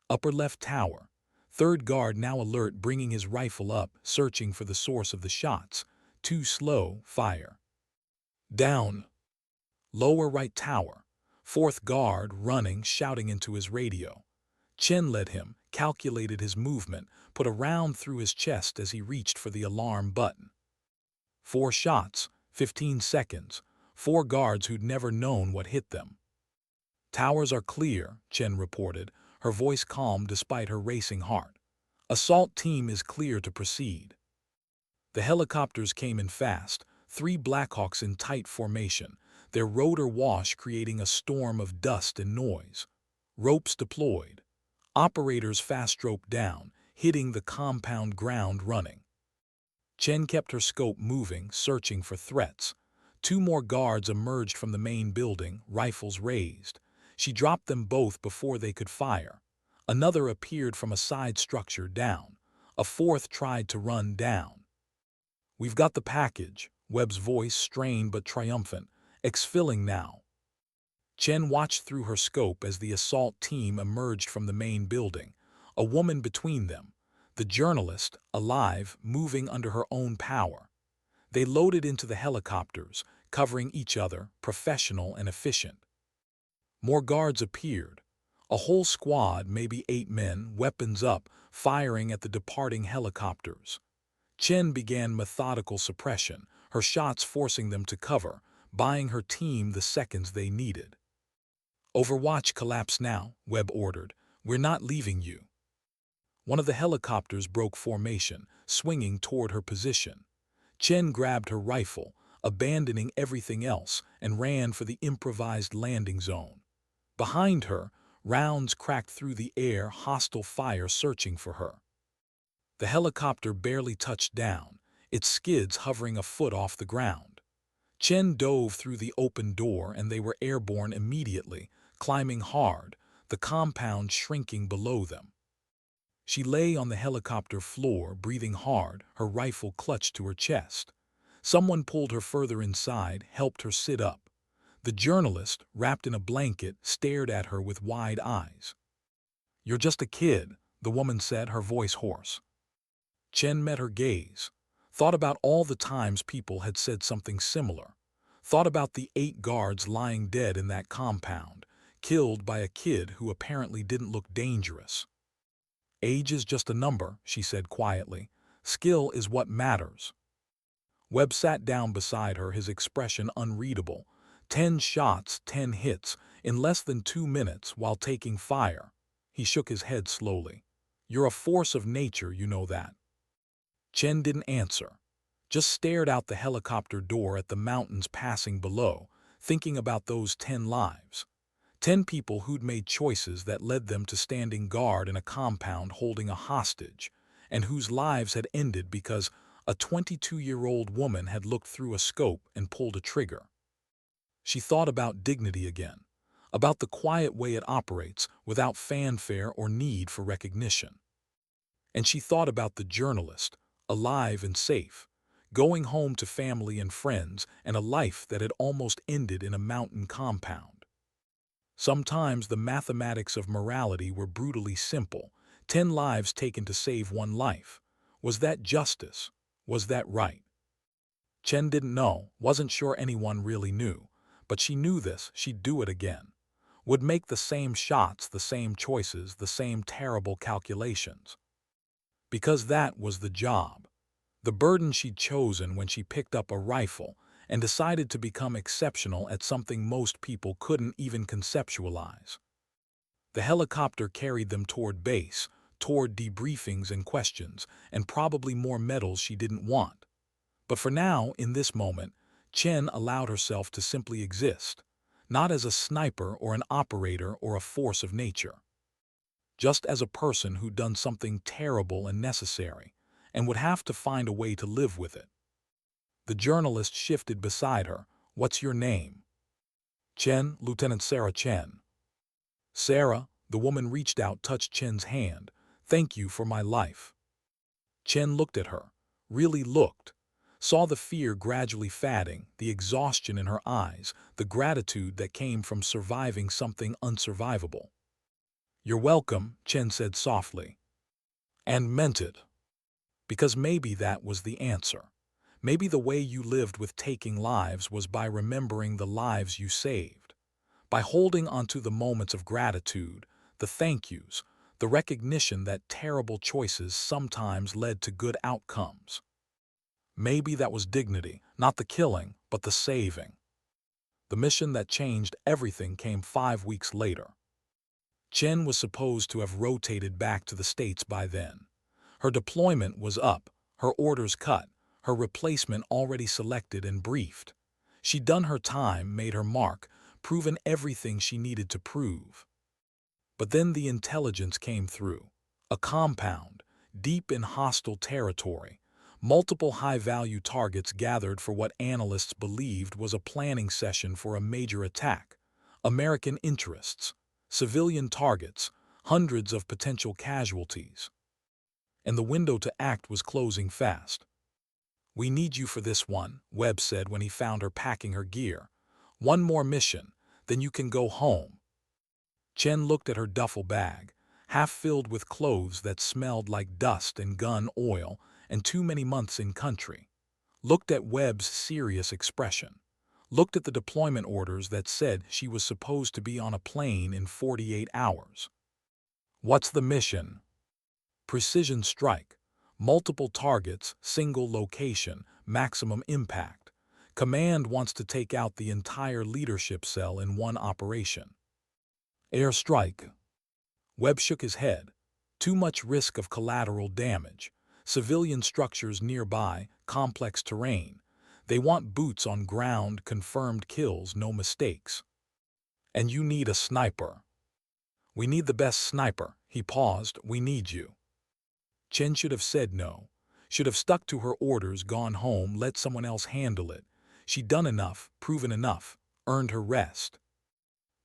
Upper left tower. Third guard now alert, bringing his rifle up, searching for the source of the shots. Too slow. Fire. Down. Lower right tower. Fourth guard running, shouting into his radio. Chen led him, calculated his movement, put a round through his chest as he reached for the alarm button. 4 shots, 15 seconds, 4 guards who'd never known what hit them. "Towers are clear," Chen reported, her voice calm despite her racing heart. "Assault team is clear to proceed." The helicopters came in fast, 3 Blackhawks in tight formation, their rotor wash creating a storm of dust and noise. Ropes deployed. Operators fast roped down, hitting the compound ground running. Chen kept her scope moving, searching for threats. 2 more guards emerged from the main building, rifles raised. She dropped them both before they could fire. Another appeared from a side structure down. A 4th tried to run down. "We've got the package," Webb's voice strained but triumphant. "Exfilling now." Chen watched through her scope as the assault team emerged from the main building, a woman between them, the journalist, alive, moving under her own power. They loaded into the helicopters, covering each other, professional and efficient. More guards appeared. A whole squad, maybe 8 men, weapons up, firing at the departing helicopters. Chen began methodical suppression, her shots forcing them to cover, buying her team the seconds they needed. "Overwatch collapse now," Webb ordered. "We're not leaving you." One of the helicopters broke formation, swinging toward her position. Chen grabbed her rifle, abandoning everything else, and ran for the improvised landing zone. Behind her, rounds cracked through the air, hostile fire searching for her. The helicopter barely touched down, its skids hovering a foot off the ground. Chen dove through the open door and they were airborne immediately, climbing hard, the compound shrinking below them. She lay on the helicopter floor, breathing hard, her rifle clutched to her chest. Someone pulled her further inside, helped her sit up. The journalist, wrapped in a blanket, stared at her with wide eyes. "You're just a kid," the woman said, her voice hoarse. Chen met her gaze, thought about all the times people had said something similar, thought about the 8 guards lying dead in that compound, killed by a kid who apparently didn't look dangerous. "Age is just a number," she said quietly. "Skill is what matters." Webb sat down beside her, his expression unreadable. 10 shots, 10 hits, in less than 2 minutes while taking fire. He shook his head slowly. "You're a force of nature, you know that." Chen didn't answer, just stared out the helicopter door at the mountains passing below, thinking about those 10 lives. 10 people who'd made choices that led them to standing guard in a compound holding a hostage, and whose lives had ended because a 22-year-old woman had looked through a scope and pulled a trigger. She thought about dignity again, about the quiet way it operates without fanfare or need for recognition. And she thought about the journalist, alive and safe, going home to family and friends and a life that had almost ended in a mountain compound. Sometimes the mathematics of morality were brutally simple. 10 lives taken to save 1 life. Was that justice? Was that right? Chen didn't know, wasn't sure anyone really knew, but she knew this, she'd do it again. Would make the same shots, the same choices, the same terrible calculations. Because that was the job. The burden she'd chosen when she picked up a rifle and decided to become exceptional at something most people couldn't even conceptualize. The helicopter carried them toward base, toward debriefings and questions, and probably more medals she didn't want. But for now, in this moment, Chen allowed herself to simply exist, not as a sniper or an operator or a force of nature. Just as a person who'd done something terrible and necessary, and would have to find a way to live with it. The journalist shifted beside her. "What's your name?" "Chen, Lieutenant Sarah Chen." "Sarah," the woman reached out, touched Chen's hand. "Thank you for my life." Chen looked at her, really looked, saw the fear gradually fading, the exhaustion in her eyes, the gratitude that came from surviving something unsurvivable. "You're welcome," Chen said softly. And meant it. Because maybe that was the answer. Maybe the way you lived with taking lives was by remembering the lives you saved. By holding onto the moments of gratitude, the thank yous, the recognition that terrible choices sometimes led to good outcomes. Maybe that was dignity, not the killing, but the saving. The mission that changed everything came 5 weeks later. Chen was supposed to have rotated back to the States by then. Her deployment was up, her orders cut, her replacement already selected and briefed. She'd done her time, made her mark, proven everything she needed to prove. But then the intelligence came through. A compound, deep in hostile territory, multiple high-value targets gathered for what analysts believed was a planning session for a major attack. American interests, civilian targets, hundreds of potential casualties. And the window to act was closing fast. "We need you for this one," Webb said when he found her packing her gear. "One more mission, then you can go home." Chen looked at her duffel bag, half filled with clothes that smelled like dust and gun oil and too many months in country. Looked at Webb's serious expression. Looked at the deployment orders that said she was supposed to be on a plane in 48 hours. "What's the mission?" "Precision strike. Multiple targets, single location, maximum impact. Command wants to take out the entire leadership cell in one operation." "Airstrike." Webb shook his head. "Too much risk of collateral damage. Civilian structures nearby, complex terrain. They want boots on ground, confirmed kills, no mistakes." "And you need a sniper." "We need the best sniper." He paused. "We need you." Chen should have said no. Should have stuck to her orders, gone home, let someone else handle it. She'd done enough, proven enough, earned her rest.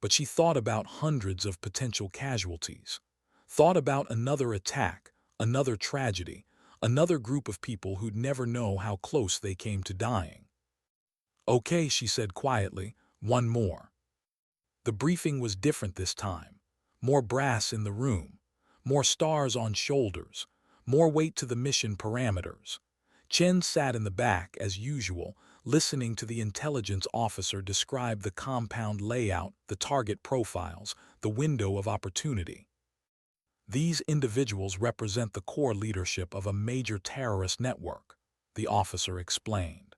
But she thought about hundreds of potential casualties. Thought about another attack, another tragedy, another group of people who'd never know how close they came to dying. "Okay," she said quietly, "one more." The briefing was different this time. More brass in the room, more stars on shoulders, more weight to the mission parameters. Chen sat in the back, as usual, listening to the intelligence officer describe the compound layout, the target profiles, the window of opportunity. "These individuals represent the core leadership of a major terrorist network," the officer explained.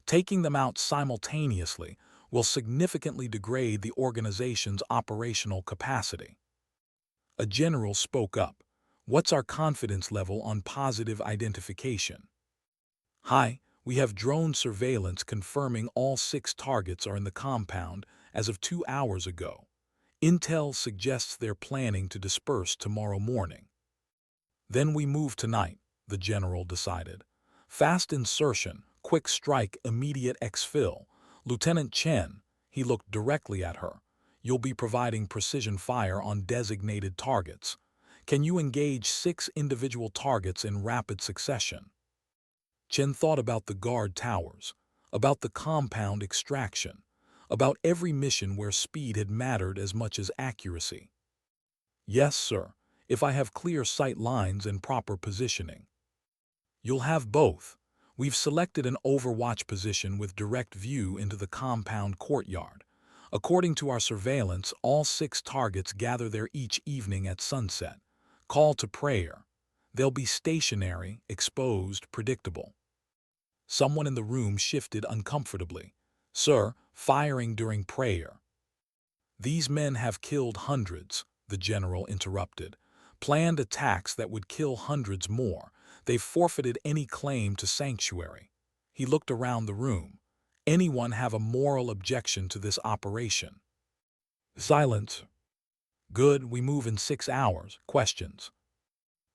"Taking them out simultaneously will significantly degrade the organization's operational capacity." A general spoke up. "What's our confidence level on positive identification?" "High. We have drone surveillance confirming all 6 targets are in the compound as of 2 hours ago. Intel suggests they're planning to disperse tomorrow morning." "Then we move tonight," the general decided. "Fast insertion, quick strike, immediate exfil. Lieutenant Chen," he looked directly at her, "you'll be providing precision fire on designated targets. Can you engage 6 individual targets in rapid succession?" Chen thought about the guard towers, about the compound extraction, about every mission where speed had mattered as much as accuracy. "Yes, sir, if I have clear sight lines and proper positioning." "You'll have both. We've selected an overwatch position with direct view into the compound courtyard. According to our surveillance, all 6 targets gather there each evening at sunset. Call to prayer. They'll be stationary, exposed, predictable." Someone in the room shifted uncomfortably. "Sir, firing during prayer." "These men have killed hundreds," the general interrupted. "Planned attacks that would kill hundreds more. They've forfeited any claim to sanctuary." He looked around the room. "Anyone have a moral objection to this operation?" Silence. "Good, we move in 6 hours. Questions?"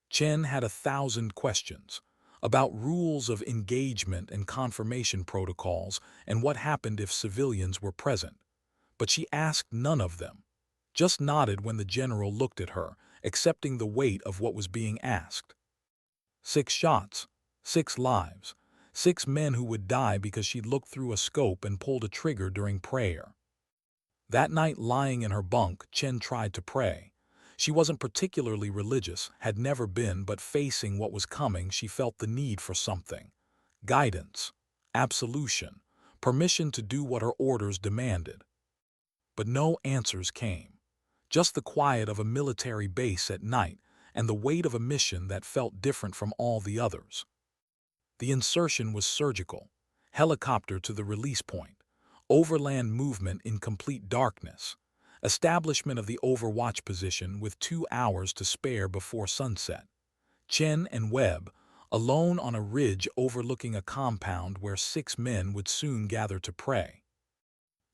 Chen had 1,000 questions about rules of engagement and confirmation protocols and what happened if civilians were present. But she asked none of them, just nodded when the general looked at her, accepting the weight of what was being asked. 6 shots, 6 lives, 6 men who would die because she'd looked through a scope and pulled a trigger during prayer. That night, lying in her bunk, Chen tried to pray. She wasn't particularly religious, had never been, but facing what was coming, she felt the need for something. Guidance, absolution, permission to do what her orders demanded. But no answers came. Just the quiet of a military base at night and the weight of a mission that felt different from all the others. The insertion was surgical. Helicopter to the release point. Overland movement in complete darkness. Establishment of the overwatch position with 2 hours to spare before sunset. Chen and Webb, alone on a ridge overlooking a compound where 6 men would soon gather to pray.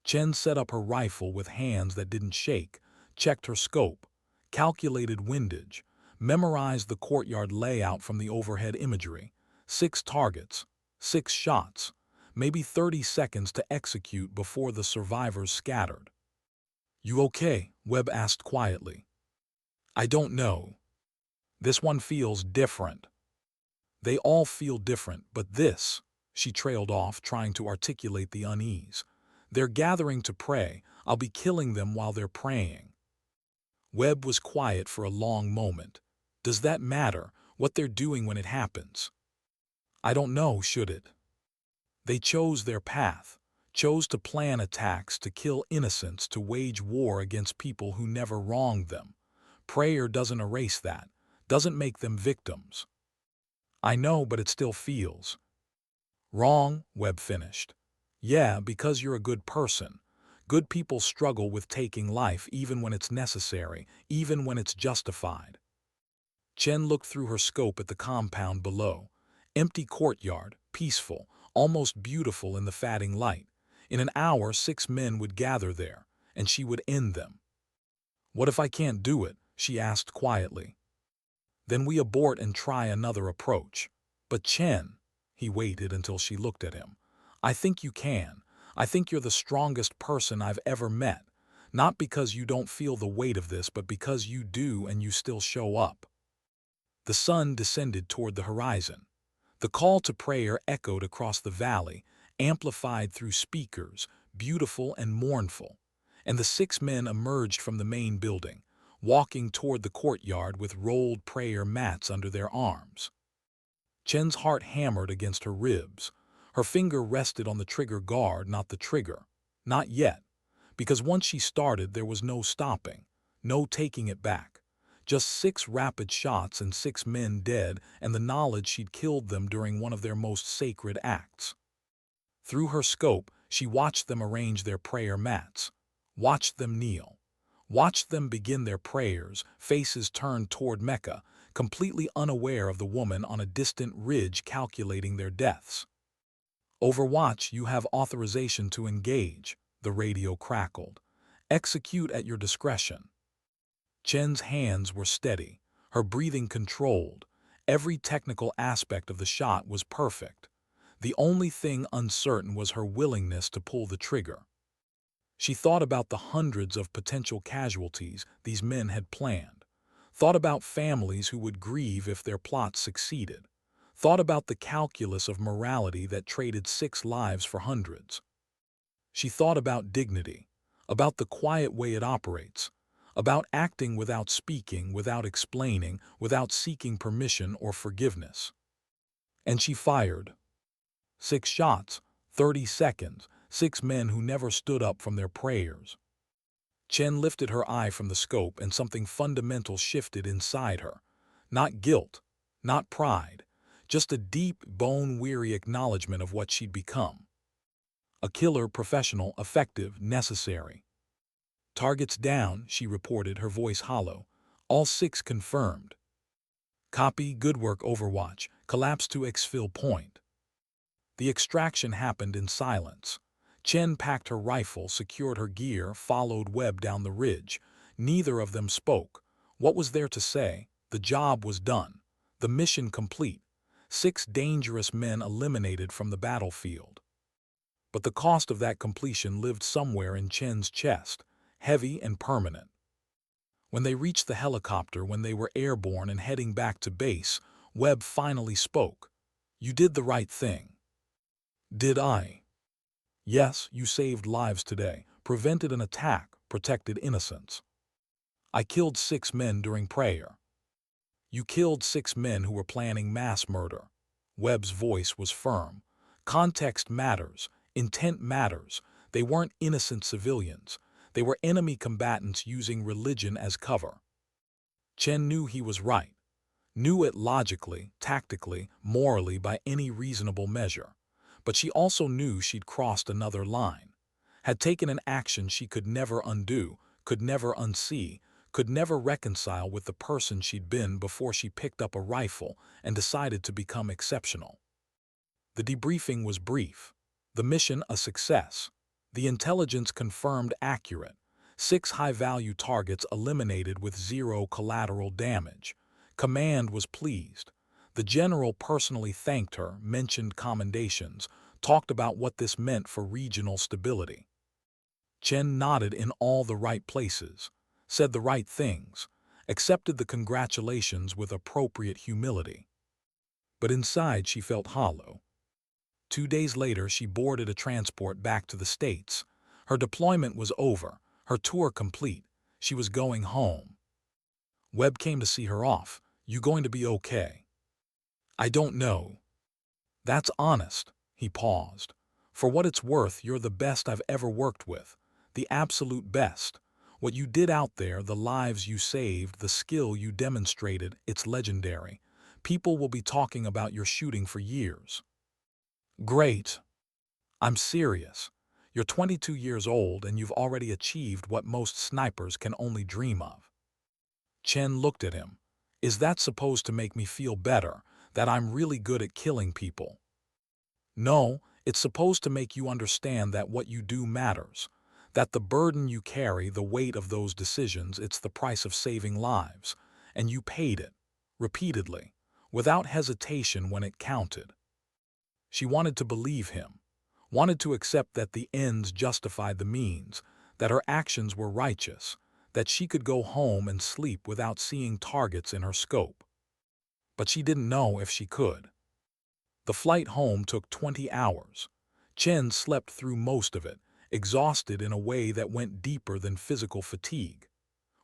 Chen set up her rifle with hands that didn't shake, checked her scope, calculated windage, memorized the courtyard layout from the overhead imagery. 6 targets, 6 shots, maybe 30 seconds to execute before the survivors scattered. "You okay?" Webb asked quietly. "I don't know. This one feels different." "They all feel different, but this," she trailed off, trying to articulate the unease. "They're gathering to pray. I'll be killing them while they're praying." Webb was quiet for a long moment. "Does that matter, what they're doing when it happens?" "I don't know, should it? They chose their path, chose to plan attacks, to kill innocents, to wage war against people who never wronged them. Prayer doesn't erase that, doesn't make them victims." "I know, but it still feels wrong," Webb finished. "Yeah, because you're a good person. Good people struggle with taking life even when it's necessary, even when it's justified." Chen looked through her scope at the compound below. Empty courtyard, peaceful, almost beautiful in the fading light. In an hour, 6 men would gather there, and she would end them. "What if I can't do it?" she asked quietly. "Then we abort and try another approach." "But Chen," he waited until she looked at him. "I think you can. I think you're the strongest person I've ever met. Not because you don't feel the weight of this, but because you do and you still show up." The sun descended toward the horizon. The call to prayer echoed across the valley, amplified through speakers, beautiful and mournful. And the 6 men emerged from the main building, walking toward the courtyard with rolled prayer mats under their arms. Chen's heart hammered against her ribs. Her finger rested on the trigger guard, not the trigger. Not yet. Because once she started, there was no stopping, no taking it back. Just 6 rapid shots and 6 men dead, and the knowledge she'd killed them during one of their most sacred acts. Through her scope, she watched them arrange their prayer mats, watched them kneel, watched them begin their prayers, faces turned toward Mecca, completely unaware of the woman on a distant ridge calculating their deaths. "Overwatch, you have authorization to engage," the radio crackled. "Execute at your discretion." Chen's hands were steady, her breathing controlled. Every technical aspect of the shot was perfect. The only thing uncertain was her willingness to pull the trigger. She thought about the hundreds of potential casualties these men had planned, thought about families who would grieve if their plots succeeded, thought about the calculus of morality that traded 6 lives for hundreds. She thought about dignity, about the quiet way it operates, about acting without speaking, without explaining, without seeking permission or forgiveness. And she fired. 6 shots, 30 seconds, 6 men who never stood up from their prayers. Chen lifted her eye from the scope and something fundamental shifted inside her. Not guilt, not pride, just a deep, bone-weary acknowledgement of what she'd become. A killer, professional, effective, necessary. "Targets down," she reported, her voice hollow. "All 6 confirmed." "Copy, good work, Overwatch. Collapse to exfil point." The extraction happened in silence. Chen packed her rifle, secured her gear, followed Webb down the ridge. Neither of them spoke. What was there to say? The job was done. The mission complete. 6 dangerous men eliminated from the battlefield. But the cost of that completion lived somewhere in Chen's chest, heavy and permanent. When they reached the helicopter, when they were airborne and heading back to base, Webb finally spoke. "You did the right thing." "Did I?" "Yes, you saved lives today, prevented an attack, protected innocents." "I killed 6 men during prayer." "You killed 6 men who were planning mass murder." Webb's voice was firm. "Context matters. Intent matters. They weren't innocent civilians. They were enemy combatants using religion as cover. Chen knew he was right, knew it logically, tactically, morally by any reasonable measure. But she also knew she'd crossed another line, had taken an action she could never undo, could never unsee, could never reconcile with the person she'd been before she picked up a rifle and decided to become exceptional. The debriefing was brief, the mission a success, the intelligence confirmed accurate, 6 high-value targets eliminated with 0 collateral damage. Command was pleased. The general personally thanked her, mentioned commendations, talked about what this meant for regional stability. Chen nodded in all the right places, said the right things, accepted the congratulations with appropriate humility. But inside she felt hollow. 2 days later, she boarded a transport back to the States. Her deployment was over, her tour complete. She was going home. Webb came to see her off. "You going to be okay?" "I don't know." "That's honest." He paused. "For what it's worth, you're the best I've ever worked with. The absolute best. What you did out there, the lives you saved, the skill you demonstrated, it's legendary. People will be talking about your shooting for years." "Great." "I'm serious. You're 22 years old and you've already achieved what most snipers can only dream of." Chen looked at him. "Is that supposed to make me feel better, that I'm really good at killing people?" "No, it's supposed to make you understand that what you do matters, that the burden you carry, the weight of those decisions, it's the price of saving lives, and you paid it, repeatedly, without hesitation when it counted." She wanted to believe him, wanted to accept that the ends justified the means, that her actions were righteous, that she could go home and sleep without seeing targets in her scope. But she didn't know if she could. The flight home took 20 hours. Chen slept through most of it, exhausted in a way that went deeper than physical fatigue.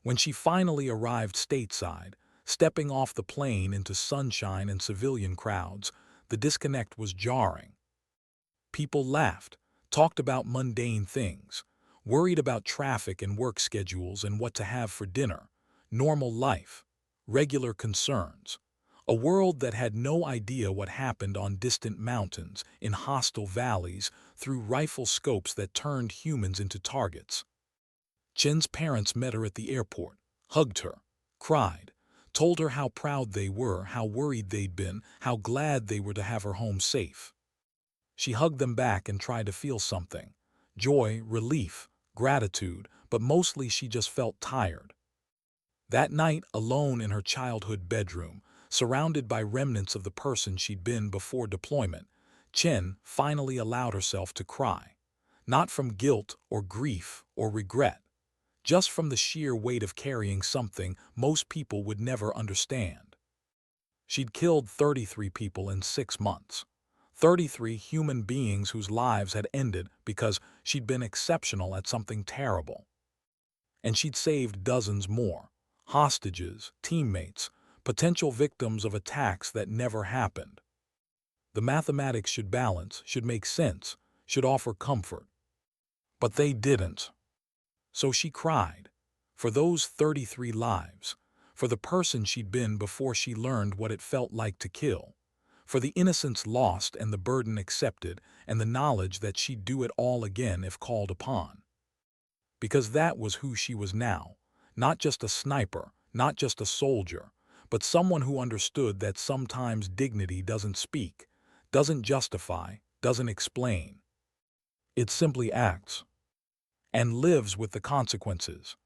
When she finally arrived stateside, stepping off the plane into sunshine and civilian crowds, the disconnect was jarring. People laughed, talked about mundane things, worried about traffic and work schedules and what to have for dinner, normal life, regular concerns. A world that had no idea what happened on distant mountains, in hostile valleys, through rifle scopes that turned humans into targets. Chen's parents met her at the airport, hugged her, cried, told her how proud they were, how worried they'd been, how glad they were to have her home safe. She hugged them back and tried to feel something. Joy, relief, gratitude, but mostly she just felt tired. That night, alone in her childhood bedroom, surrounded by remnants of the person she'd been before deployment, Chen finally allowed herself to cry. Not from guilt or grief or regret, just from the sheer weight of carrying something most people would never understand. She'd killed 33 people in 6 months. 33 human beings whose lives had ended because she'd been exceptional at something terrible. And she'd saved dozens more, hostages, teammates, potential victims of attacks that never happened. The mathematics should balance, should make sense, should offer comfort. But they didn't. So she cried. For those 33 lives. For the person she'd been before she learned what it felt like to kill. For the innocence lost and the burden accepted, and the knowledge that she'd do it all again if called upon. Because that was who she was now, not just a sniper, not just a soldier, but someone who understood that sometimes dignity doesn't speak, doesn't justify, doesn't explain. It simply acts, and lives with the consequences.